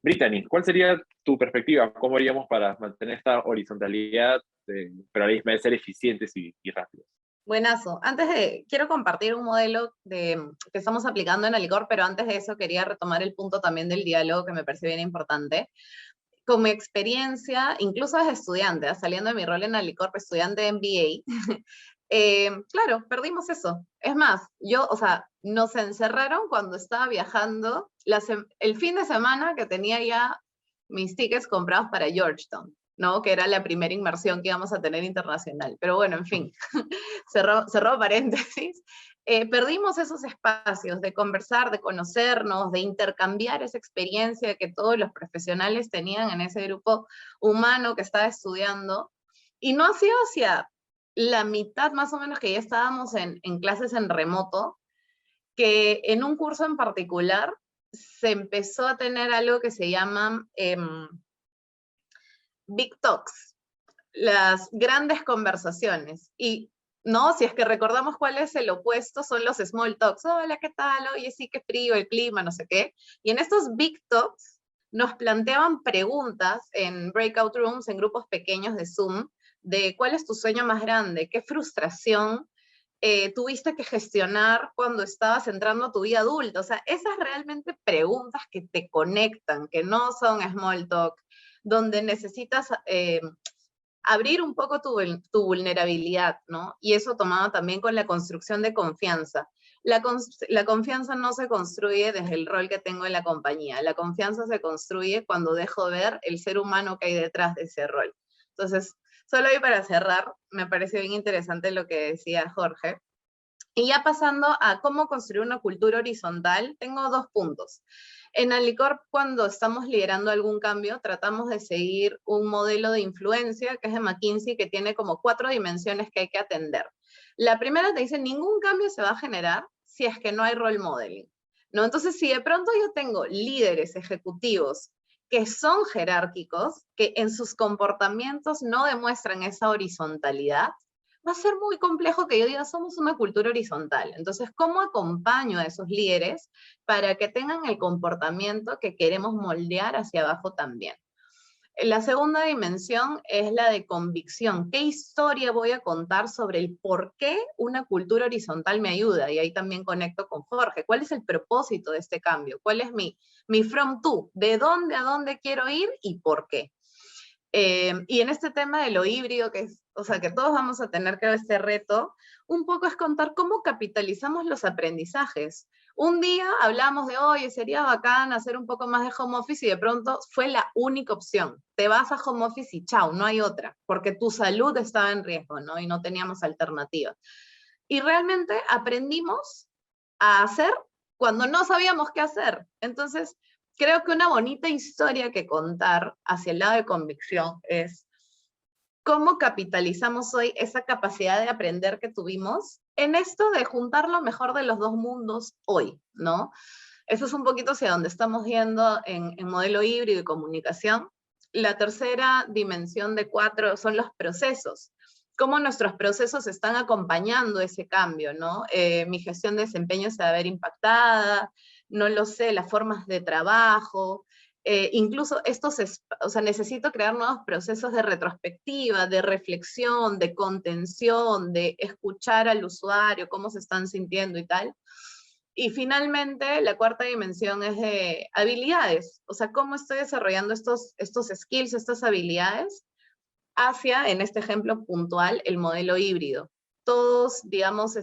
Brittany, ¿cuál sería tu perspectiva? ¿Cómo haríamos para mantener esta horizontalidad, pero a la misma vez ser eficientes y rápidos? Buenazo. Quiero compartir un modelo que estamos aplicando en Alicorp, pero antes de eso quería retomar el punto también del diálogo, que me parece bien importante. Con mi experiencia, incluso desde estudiante, saliendo de mi rol en Alicorp, estudiante de MBA, claro, perdimos eso. Es más, nos encerraron cuando estaba viajando el fin de semana que tenía ya mis tickets comprados para Georgetown, ¿no? Que era la primera inmersión que íbamos a tener internacional. Pero bueno, en fin, cerró paréntesis. Perdimos esos espacios de conversar, de conocernos, de intercambiar esa experiencia que todos los profesionales tenían en ese grupo humano que estaba estudiando. Y no ha sido hacia la mitad más o menos que ya estábamos en clases en remoto, que en un curso en particular se empezó a tener algo que se llama Big Talks, las grandes conversaciones. Y no, si es que recordamos cuál es el opuesto, son los small talks. Hola, ¿qué tal? Oye, sí, qué frío, el clima, no sé qué. Y en estos Big Talks nos planteaban preguntas en breakout rooms, en grupos pequeños de Zoom, de cuál es tu sueño más grande, qué frustración tuviste que gestionar cuando estabas entrando a tu vida adulta. O sea, esas realmente preguntas que te conectan, que no son small talk, donde necesitas abrir un poco tu vulnerabilidad, ¿no? Y eso tomado también con la construcción de confianza. La confianza no se construye desde el rol que tengo en la compañía. La confianza se construye cuando dejo ver el ser humano que hay detrás de ese rol. Entonces, solo ahí para cerrar, me pareció bien interesante lo que decía Jorge. Y ya pasando a cómo construir una cultura horizontal, tengo 2 puntos. En Alicorp, cuando estamos liderando algún cambio, tratamos de seguir un modelo de influencia, que es de McKinsey, que tiene como 4 dimensiones que hay que atender. La primera te dice, ningún cambio se va a generar si es que no hay role modeling, ¿no? Entonces, si de pronto yo tengo líderes ejecutivos que son jerárquicos, que en sus comportamientos no demuestran esa horizontalidad, va a ser muy complejo que yo diga, somos una cultura horizontal. Entonces, ¿cómo acompaño a esos líderes para que tengan el comportamiento que queremos moldear hacia abajo también? La segunda dimensión es la de convicción. ¿Qué historia voy a contar sobre el por qué una cultura horizontal me ayuda? Y ahí también conecto con Jorge. ¿Cuál es el propósito de este cambio? ¿Cuál es mi from to? ¿De dónde a dónde quiero ir y por qué? Y en este tema de lo híbrido, que es, o sea, que todos vamos a tener que ver este reto, un poco es contar cómo capitalizamos los aprendizajes. Un día hablamos de, oye, sería bacán hacer un poco más de home office y de pronto fue la única opción. Te vas a home office y chao, no hay otra, porque tu salud estaba en riesgo, ¿no? Y no teníamos alternativas. Y realmente aprendimos a hacer cuando no sabíamos qué hacer. Entonces, creo que una bonita historia que contar hacia el lado de convicción es cómo capitalizamos hoy esa capacidad de aprender que tuvimos en esto de juntar lo mejor de los 2 mundos hoy, ¿no? Eso es un poquito hacia donde estamos yendo en modelo híbrido y comunicación. La tercera dimensión de 4 son los procesos. Cómo nuestros procesos están acompañando ese cambio, ¿no? Mi gestión de desempeño se va a ver impactada, no lo sé, las formas de trabajo, incluso o sea, necesito crear nuevos procesos de retrospectiva, de reflexión, de contención, de escuchar al usuario, cómo se están sintiendo y tal. Y finalmente, la cuarta dimensión es de habilidades, o sea, cómo estoy desarrollando estos skills, estas habilidades, hacia, en este ejemplo puntual, el modelo híbrido. Todos, digamos,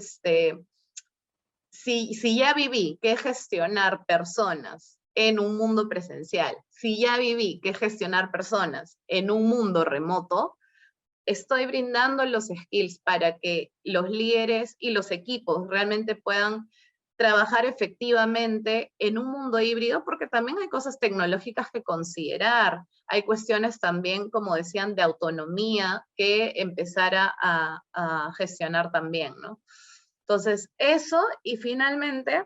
si ya viví que gestionar personas en un mundo presencial, si ya viví que gestionar personas en un mundo remoto, estoy brindando los skills para que los líderes y los equipos realmente puedan trabajar efectivamente en un mundo híbrido, porque también hay cosas tecnológicas que considerar, hay cuestiones también, como decían, de autonomía que empezar a gestionar también, ¿no? Entonces, eso, y finalmente,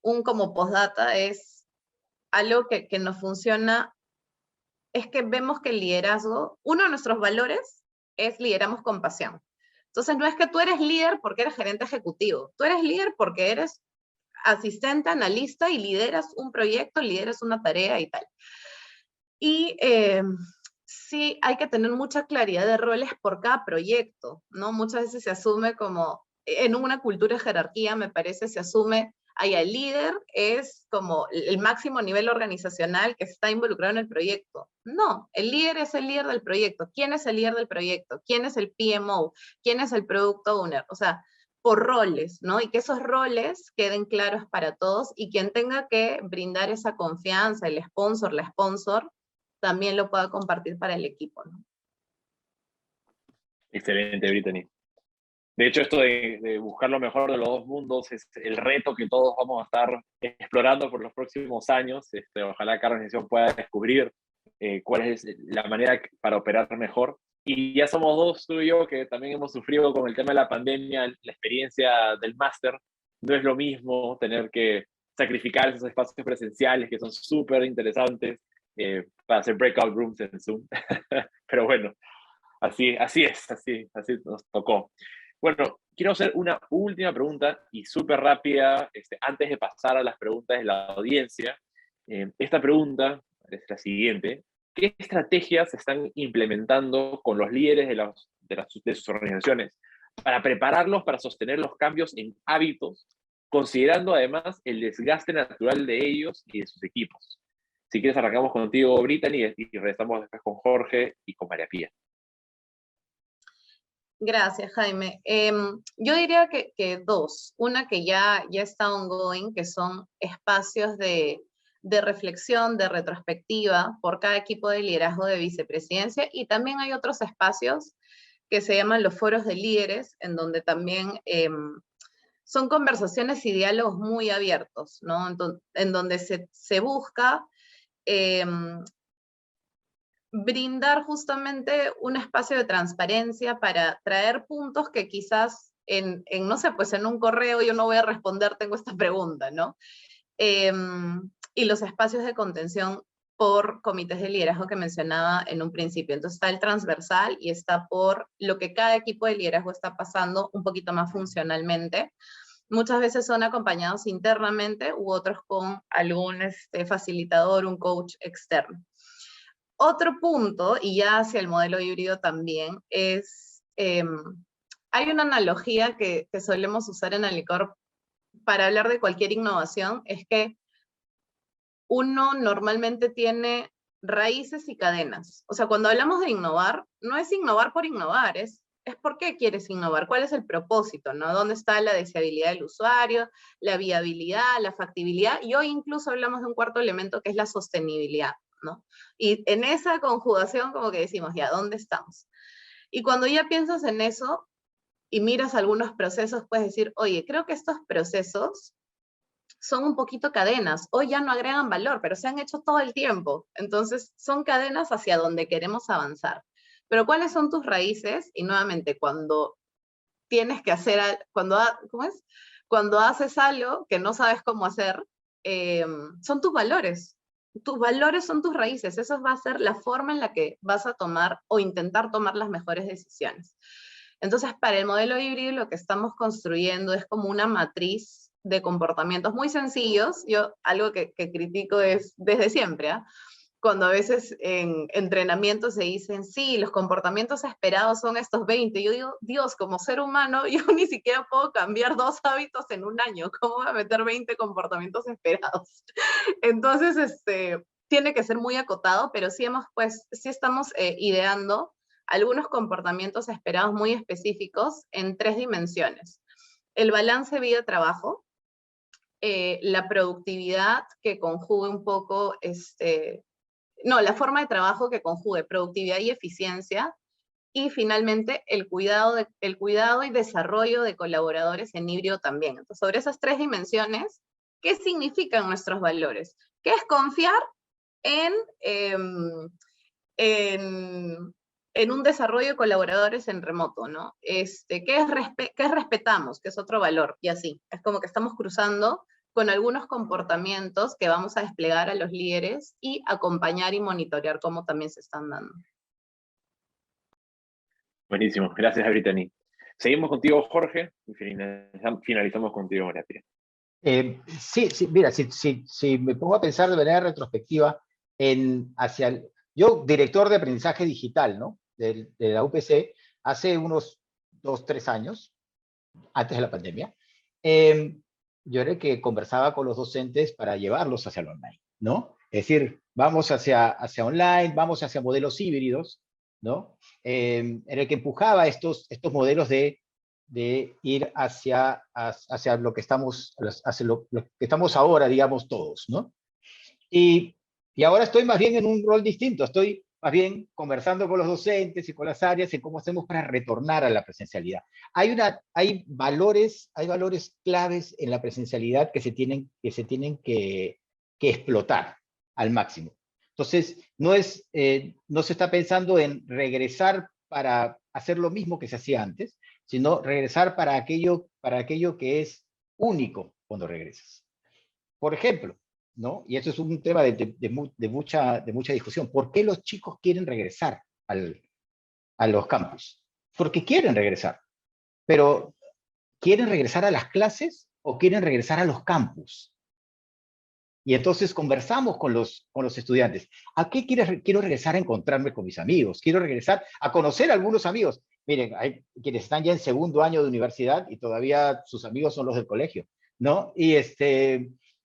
un como postdata es algo que nos funciona, es que vemos que el liderazgo, uno de nuestros valores es lideramos con pasión. Entonces, no es que tú eres líder porque eres gerente ejecutivo, tú eres líder porque eres asistente, analista y lideras un proyecto, lideras una tarea y tal. Y sí hay que tener mucha claridad de roles por cada proyecto, ¿no? Muchas veces se asume como, en una cultura de jerarquía, me parece, se asume, ahí el líder es como el máximo nivel organizacional que está involucrado en el proyecto. No, el líder es el líder del proyecto. ¿Quién es el líder del proyecto? ¿Quién es el PMO? ¿Quién es el Product Owner? O sea, por roles, ¿no? Y que esos roles queden claros para todos y quien tenga que brindar esa confianza, el sponsor, la sponsor, también lo pueda compartir para el equipo, ¿no? Excelente, Brittany. De hecho, esto de buscar lo mejor de los 2 mundos es el reto que todos vamos a estar explorando por los próximos años. Ojalá cada organización pueda descubrir cuál es la manera para operar mejor. Y ya somos 2, tú y yo, que también hemos sufrido con el tema de la pandemia, la experiencia del máster. No es lo mismo tener que sacrificar esos espacios presenciales que son súper interesantes para hacer breakout rooms en Zoom. Pero bueno, así nos tocó. Bueno, quiero hacer una última pregunta y súper rápida, antes de pasar a las preguntas de la audiencia. Esta pregunta es la siguiente. ¿Qué estrategias se están implementando con los líderes de sus organizaciones para prepararlos para sostener los cambios en hábitos, considerando además el desgaste natural de ellos y de sus equipos? Si quieres, arrancamos contigo, Brittany, y regresamos después con Jorge y con María Pía. Gracias, Jaime. Yo diría que 2. Una que ya está ongoing, que son espacios de reflexión, de retrospectiva por cada equipo de liderazgo de vicepresidencia, y también hay otros espacios que se llaman los foros de líderes, en donde también son conversaciones y diálogos muy abiertos, ¿no? En donde se busca brindar justamente un espacio de transparencia para traer puntos que quizás no sé, pues en un correo yo no voy a responder, tengo esta pregunta, ¿no? Y los espacios de contención por comités de liderazgo que mencionaba en un principio. Entonces está el transversal y está por lo que cada equipo de liderazgo está pasando un poquito más funcionalmente. Muchas veces son acompañados internamente u otros con algún facilitador, un coach externo. Otro punto, y ya hacia el modelo híbrido también, es, hay una analogía que solemos usar en Alicorp para hablar de cualquier innovación, es que uno normalmente tiene raíces y cadenas. O sea, cuando hablamos de innovar, no es innovar por innovar, es por qué quieres innovar, cuál es el propósito, ¿no? ¿Dónde está la deseabilidad del usuario, la viabilidad, la factibilidad? Y hoy incluso hablamos de un cuarto elemento que es la sostenibilidad, ¿no? Y en esa conjugación como que decimos, ya, ¿dónde estamos? Y cuando ya piensas en eso y miras algunos procesos, puedes decir, oye, creo que estos procesos son un poquito cadenas. Hoy ya no agregan valor, pero se han hecho todo el tiempo. Entonces, son cadenas hacia donde queremos avanzar. Pero ¿cuáles son tus raíces? Y nuevamente, cuando tienes que hacer, ¿cómo es? Cuando haces algo que no sabes cómo hacer, son tus valores. Tus valores son tus raíces. Eso va a ser la forma en la que vas a tomar o intentar tomar las mejores decisiones. Entonces, para el modelo híbrido, lo que estamos construyendo es como una matriz de comportamientos muy sencillos. Yo, algo que critico es desde siempre, ¿eh? Cuando a veces en entrenamiento se dicen, sí, los comportamientos esperados son estos 20. Yo digo, Dios, como ser humano, yo ni siquiera puedo cambiar 2 hábitos en un año. ¿Cómo voy a meter 20 comportamientos esperados? Entonces, tiene que ser muy acotado, pero sí estamos ideando algunos comportamientos esperados muy específicos en 3 dimensiones. El balance vida-trabajo, la productividad que conjugue un poco, la forma de trabajo que conjugue productividad y eficiencia, y finalmente el cuidado y desarrollo de colaboradores en híbrido también. Entonces, sobre esas 3 dimensiones, ¿qué significan nuestros valores? ¿Qué es confiar en un desarrollo de colaboradores en remoto, ¿no? ¿Qué respetamos? Que es otro valor, y así. Es como que estamos cruzando con algunos comportamientos que vamos a desplegar a los líderes y acompañar y monitorear cómo también se están dando. Buenísimo, gracias, Brittany. Seguimos contigo, Jorge, y finalizamos contigo, María Pía. Sí, mira, si me pongo a pensar de manera retrospectiva yo, director de aprendizaje digital, ¿no? De la UPC, hace unos 2, 3 años, antes de la pandemia, yo era el que conversaba con los docentes para llevarlos hacia el online, ¿no? Es decir, vamos hacia online, vamos hacia modelos híbridos, ¿no? Era el que empujaba estos modelos de ir hacia lo que estamos, hacia lo que estamos ahora, digamos, todos, ¿no? Y ahora estoy más bien en un rol distinto, estoy más bien conversando con los docentes y con las áreas en cómo hacemos para retornar a la presencialidad. Hay valores claves en la presencialidad que se tienen que explotar al máximo. Entonces, no se está pensando en regresar para hacer lo mismo que se hacía antes, sino regresar para aquello que es único cuando regresas. Por ejemplo, ¿no? Y esto es un tema de mucha discusión. ¿Por qué los chicos quieren regresar a los campus? Porque quieren regresar. Pero, ¿quieren regresar a las clases o quieren regresar a los campus? Y entonces conversamos con los estudiantes. ¿A qué quiero regresar a encontrarme con mis amigos? Quiero regresar a conocer a algunos amigos. Miren, hay quienes están ya en 2º año de universidad y todavía sus amigos son los del colegio, ¿no? Y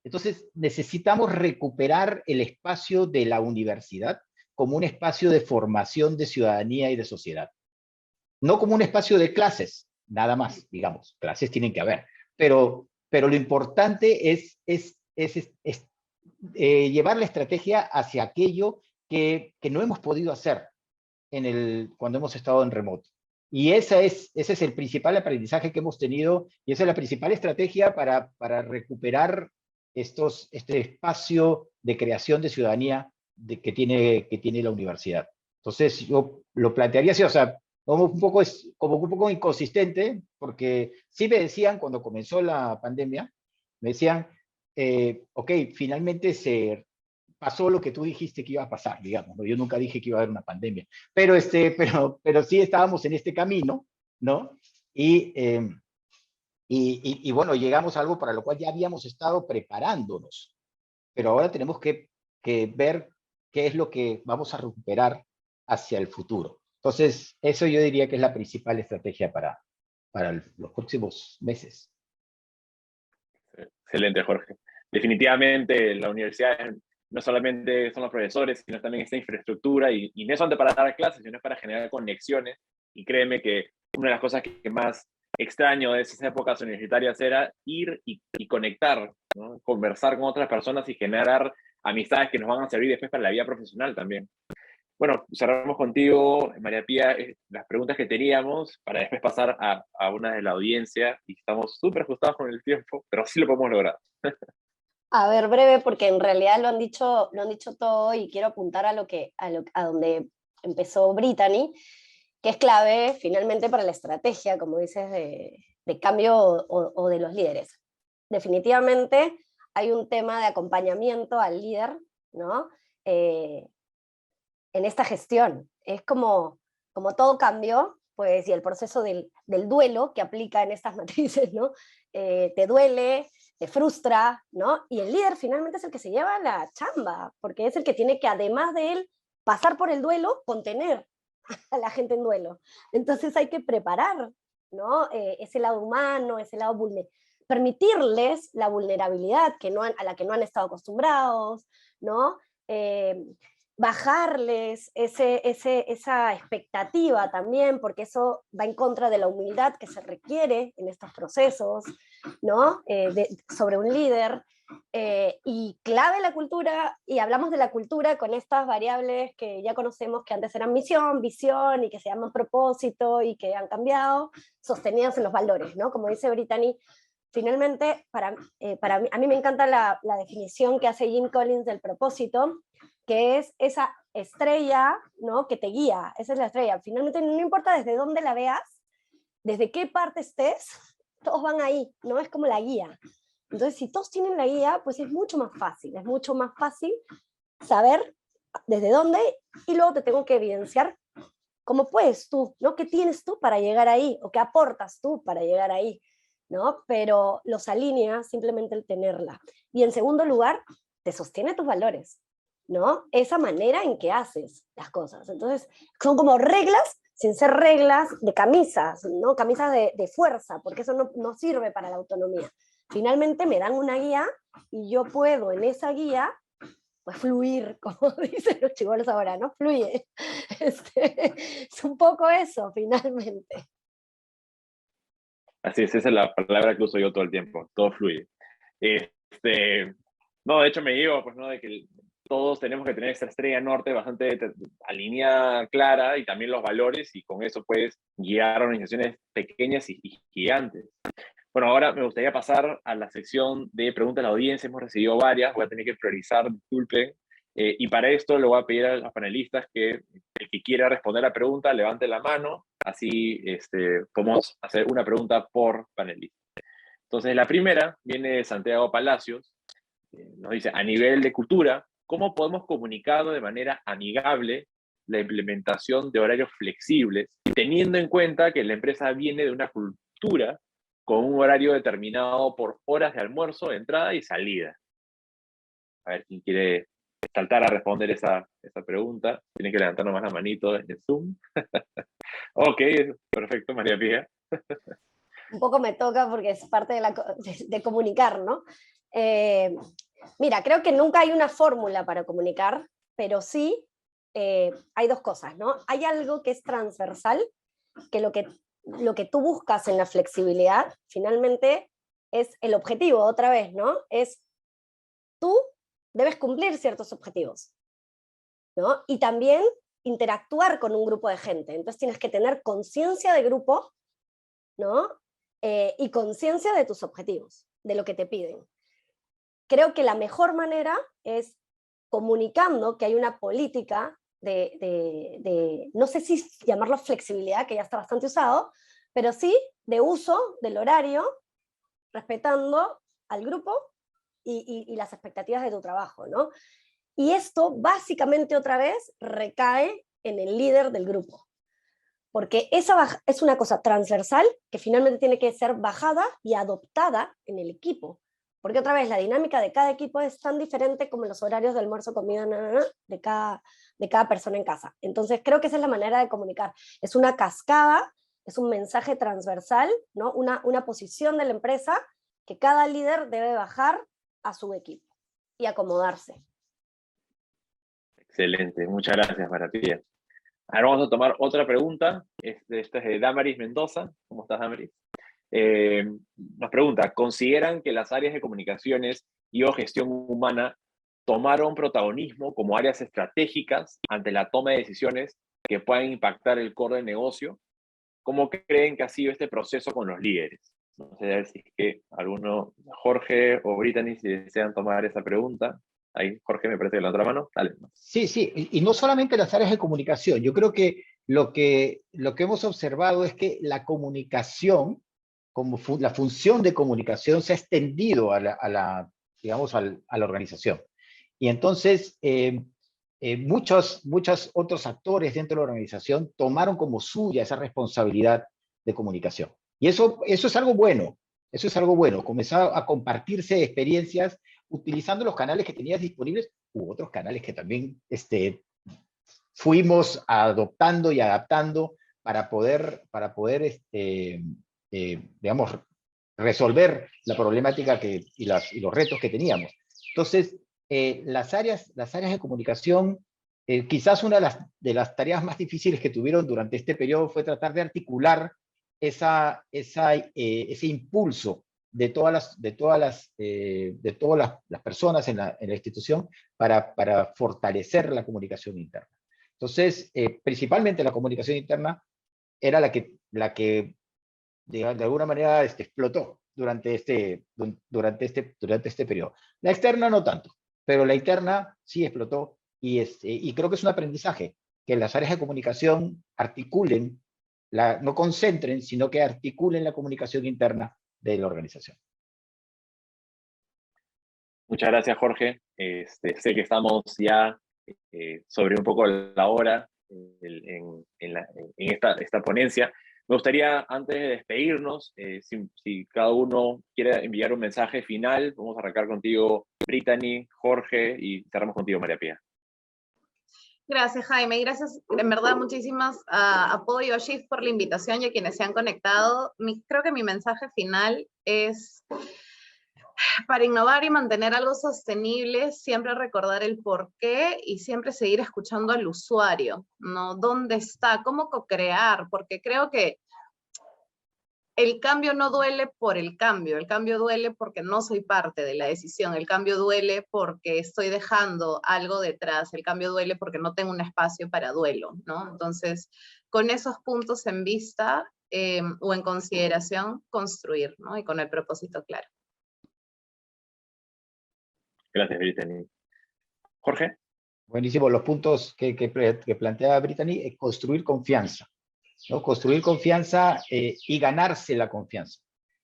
entonces necesitamos recuperar el espacio de la universidad como un espacio de formación de ciudadanía y de sociedad. No como un espacio de clases, nada más, digamos. Clases tienen que haber. Pero lo importante es llevar la estrategia hacia aquello que no hemos podido hacer cuando hemos estado en remoto. Y ese es el principal aprendizaje que hemos tenido, y esa es la principal estrategia para recuperar este espacio de creación de ciudadanía que tiene la universidad. Entonces, yo lo plantearía así, o sea, como un poco inconsistente, porque sí me decían cuando comenzó la pandemia, me decían, ok, finalmente pasó lo que tú dijiste que iba a pasar, digamos, ¿no? Yo nunca dije que iba a haber una pandemia, pero sí estábamos en este camino, ¿no? Y bueno, llegamos a algo para lo cual ya habíamos estado preparándonos, pero ahora tenemos que ver qué es lo que vamos a recuperar hacia el futuro. Entonces, eso yo diría que es la principal estrategia para los próximos meses. Excelente, Jorge. Definitivamente la universidad no solamente son los profesores, sino también esta infraestructura, y no es solamente para dar clases, sino es para generar conexiones. Y créeme que una de las cosas que más extraño de esas épocas universitarias era ir y conectar, ¿no? Conversar con otras personas y generar amistades que nos van a servir después para la vida profesional también. Bueno, cerramos contigo, María Pía, las preguntas que teníamos para después pasar a una de la audiencia, y estamos súper ajustados con el tiempo, pero sí lo podemos lograr. A ver, breve, porque en realidad lo han dicho todo, y quiero apuntar a donde empezó Brittany, que es clave finalmente para la estrategia, como dices, de cambio o de los líderes. Definitivamente hay un tema de acompañamiento al líder, ¿no? En esta gestión. Es como todo cambio, pues, y el proceso del duelo que aplica en estas matrices, ¿no? Te duele, te frustra, ¿no? Y el líder finalmente es el que se lleva la chamba, porque es el que tiene que, además de él, pasar por el duelo, contener a la gente en duelo. Entonces hay que preparar, ¿no? Ese lado humano, ese lado permitirles la vulnerabilidad a la que no han estado acostumbrados, ¿no? Bajarles esa expectativa también, porque eso va en contra de la humildad que se requiere en estos procesos, ¿no? Sobre un líder. Y clave la cultura, y hablamos de la cultura con estas variables que ya conocemos, que antes eran misión, visión, y que se llaman propósito, y que han cambiado, sostenidas en los valores, ¿no? Como dice Brittany, finalmente, a mí me encanta la definición que hace Jim Collins del propósito, que es esa estrella, ¿no? Que te guía, esa es la estrella. Finalmente, no importa desde dónde la veas, desde qué parte estés, todos van ahí, ¿no? Es como la guía. Entonces, si todos tienen la guía, pues es mucho más fácil saber desde dónde, y luego te tengo que evidenciar cómo puedes tú, ¿no? ¿Qué tienes tú para llegar ahí? ¿O qué aportas tú para llegar ahí? ¿No? Pero los alinea simplemente el tenerla. Y en segundo lugar, te sostiene tus valores, ¿no? Esa manera en que haces las cosas. Entonces, son como reglas sin ser reglas de camisas, ¿no? Camisas de fuerza, porque eso no sirve para la autonomía. Finalmente me dan una guía y yo puedo en esa guía pues fluir, como dicen los chibolos ahora, ¿no? Fluye. Es un poco eso, finalmente. Así es, esa es la palabra que uso yo todo el tiempo, todo fluye. No, de hecho me llevo, pues, ¿no? De que todos tenemos que tener esta estrella norte bastante alineada, clara, y también los valores, y con eso puedes guiar a organizaciones pequeñas y gigantes. Bueno, ahora me gustaría pasar a la sección de preguntas de la audiencia. Hemos recibido varias, voy a tener que priorizar, disculpen. Y para esto le voy a pedir a los panelistas que el que quiera responder la pregunta levante la mano, así podemos hacer una pregunta por panelista. Entonces, la primera viene de Santiago Palacios. Nos dice, a nivel de cultura, ¿cómo podemos comunicar de manera amigable la implementación de horarios flexibles, teniendo en cuenta que la empresa viene de una cultura con un horario determinado por horas de almuerzo, entrada y salida? A ver, ¿quién quiere saltar a responder esa pregunta? Tiene que levantar nomás la manito en Zoom. Ok, perfecto, María Pía. Un poco me toca porque es parte de comunicar, ¿no? Mira, creo que nunca hay una fórmula para comunicar, pero sí hay dos cosas, ¿no? Hay algo que es transversal, que lo que tú buscas en la flexibilidad, finalmente, es el objetivo, otra vez, ¿no? Es tú debes cumplir ciertos objetivos, ¿no? Y también interactuar con un grupo de gente. Entonces tienes que tener conciencia de grupo, ¿no? Y conciencia de tus objetivos, de lo que te piden. Creo que la mejor manera es comunicando que hay una política no sé si llamarlo flexibilidad, que ya está bastante usado, pero sí de uso del horario, respetando al grupo y las expectativas de tu trabajo, ¿no? Y esto básicamente otra vez recae en el líder del grupo, porque esa es una cosa transversal que finalmente tiene que ser bajada y adoptada en el equipo, porque otra vez la dinámica de cada equipo es tan diferente como los horarios de almuerzo, comida, de cada persona en casa. Entonces creo que esa es la manera de comunicar, es una cascada, es un mensaje transversal, ¿no? Una posición de la empresa que cada líder debe bajar a su equipo y acomodarse. Excelente, muchas gracias, María. Ahora vamos a tomar otra pregunta. Esta es de Damaris Mendoza. ¿Cómo estás, Damaris? Nos pregunta, ¿consideran que las áreas de comunicaciones y o gestión humana tomaron protagonismo como áreas estratégicas ante la toma de decisiones que puedan impactar el core del negocio? ¿Cómo creen que ha sido este proceso con los líderes? No sé si es que alguno, Jorge o Brittany, si desean tomar esa pregunta. Ahí, Jorge, me parece que la otra mano. Dale. Sí, sí, y no solamente las áreas de comunicación. Yo creo que lo que hemos observado es que la comunicación, como la función de comunicación, se ha extendido digamos, a la organización. Y entonces, muchos otros actores dentro de la organización tomaron como suya esa responsabilidad de comunicación. Y eso es algo bueno. Eso es algo bueno. Comenzar a compartirse experiencias utilizando los canales que tenías disponibles u otros canales que también fuimos adoptando y adaptando para poder digamos, resolver la problemática y los retos que teníamos. Entonces, las áreas de comunicación, quizás una de las tareas más difíciles que tuvieron durante este periodo fue tratar de articular ese impulso de todas las personas en la institución para fortalecer la comunicación interna. Entonces, principalmente la comunicación interna era la que de alguna manera explotó durante este periodo. La externa no tanto, pero la interna sí explotó y creo que es un aprendizaje, que las áreas de comunicación articulen, no concentren, sino que articulen la comunicación interna de la organización. Muchas gracias, Jorge. Sé que estamos ya sobre un poco la hora en esta ponencia. Me gustaría, antes de despedirnos, si cada uno quiere enviar un mensaje final, vamos a arrancar contigo, Brittany, Jorge, y cerramos contigo, María Pía. Gracias, Jaime, y gracias, en verdad, muchísimas a Podio y a Shift por la invitación y a quienes se han conectado. Creo que mi mensaje final es, para innovar y mantener algo sostenible, siempre recordar el por qué y siempre seguir escuchando al usuario, ¿no? ¿Dónde está? ¿Cómo co-crear? Porque creo que el cambio no duele por el cambio duele porque no soy parte de la decisión, el cambio duele porque estoy dejando algo detrás, el cambio duele porque no tengo un espacio para duelo, ¿no? Entonces, con esos puntos en vista o en consideración, construir, ¿no? Y con el propósito claro. Gracias, Brittany. Jorge. Buenísimo, los puntos que plantea Brittany es construir confianza, ¿no? Construir confianza y ganarse la confianza.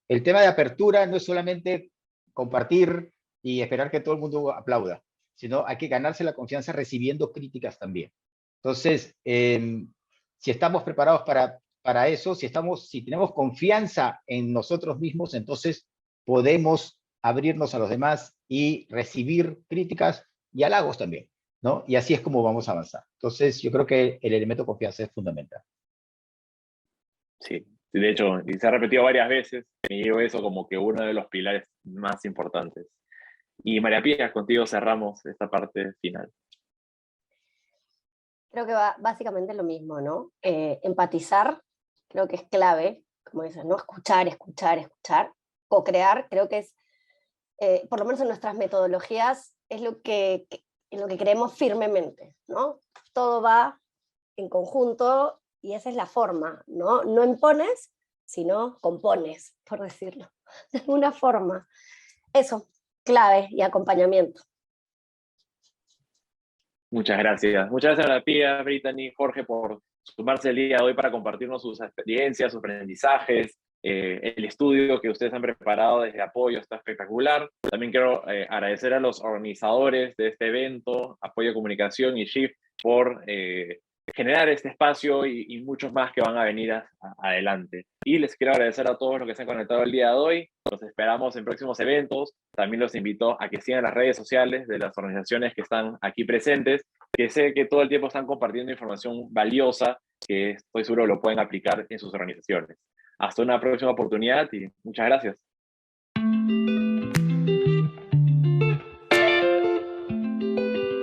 El tema de apertura no es solamente compartir y esperar que todo el mundo aplauda, sino hay que ganarse la confianza recibiendo críticas también. Entonces, si estamos preparados para eso, si tenemos confianza en nosotros mismos, entonces podemos abrirnos a los demás y recibir críticas y halagos también, ¿no? Y así es como vamos a avanzar. Entonces, yo creo que el elemento confianza es fundamental. Sí, de hecho, y se ha repetido varias veces, me llevo eso como que uno de los pilares más importantes. Y María Pía, contigo cerramos esta parte final. Creo que va básicamente lo mismo, ¿no? Empatizar, creo que es clave, como dices, ¿no? Escuchar, co-crear, creo que es, por lo menos en nuestras metodologías, es en lo que creemos firmemente, ¿no? Todo va en conjunto y esa es la forma, ¿no? No impones, sino compones, por decirlo, de alguna forma. Eso, clave y acompañamiento. Muchas gracias. Muchas gracias a la Pía, Brittany, Jorge, por sumarse el día de hoy para compartirnos sus experiencias, sus aprendizajes, el estudio que ustedes han preparado desde Apoyo está espectacular. También quiero agradecer a los organizadores de este evento, Apoyo Comunicación y Shift, por generar este espacio y muchos más que van a venir adelante. Y les quiero agradecer a todos los que se han conectado el día de hoy. Los esperamos en próximos eventos. También los invito a que sigan las redes sociales de las organizaciones que están aquí presentes, que sé que todo el tiempo están compartiendo información valiosa que estoy seguro lo pueden aplicar en sus organizaciones. Hasta una próxima oportunidad y muchas gracias.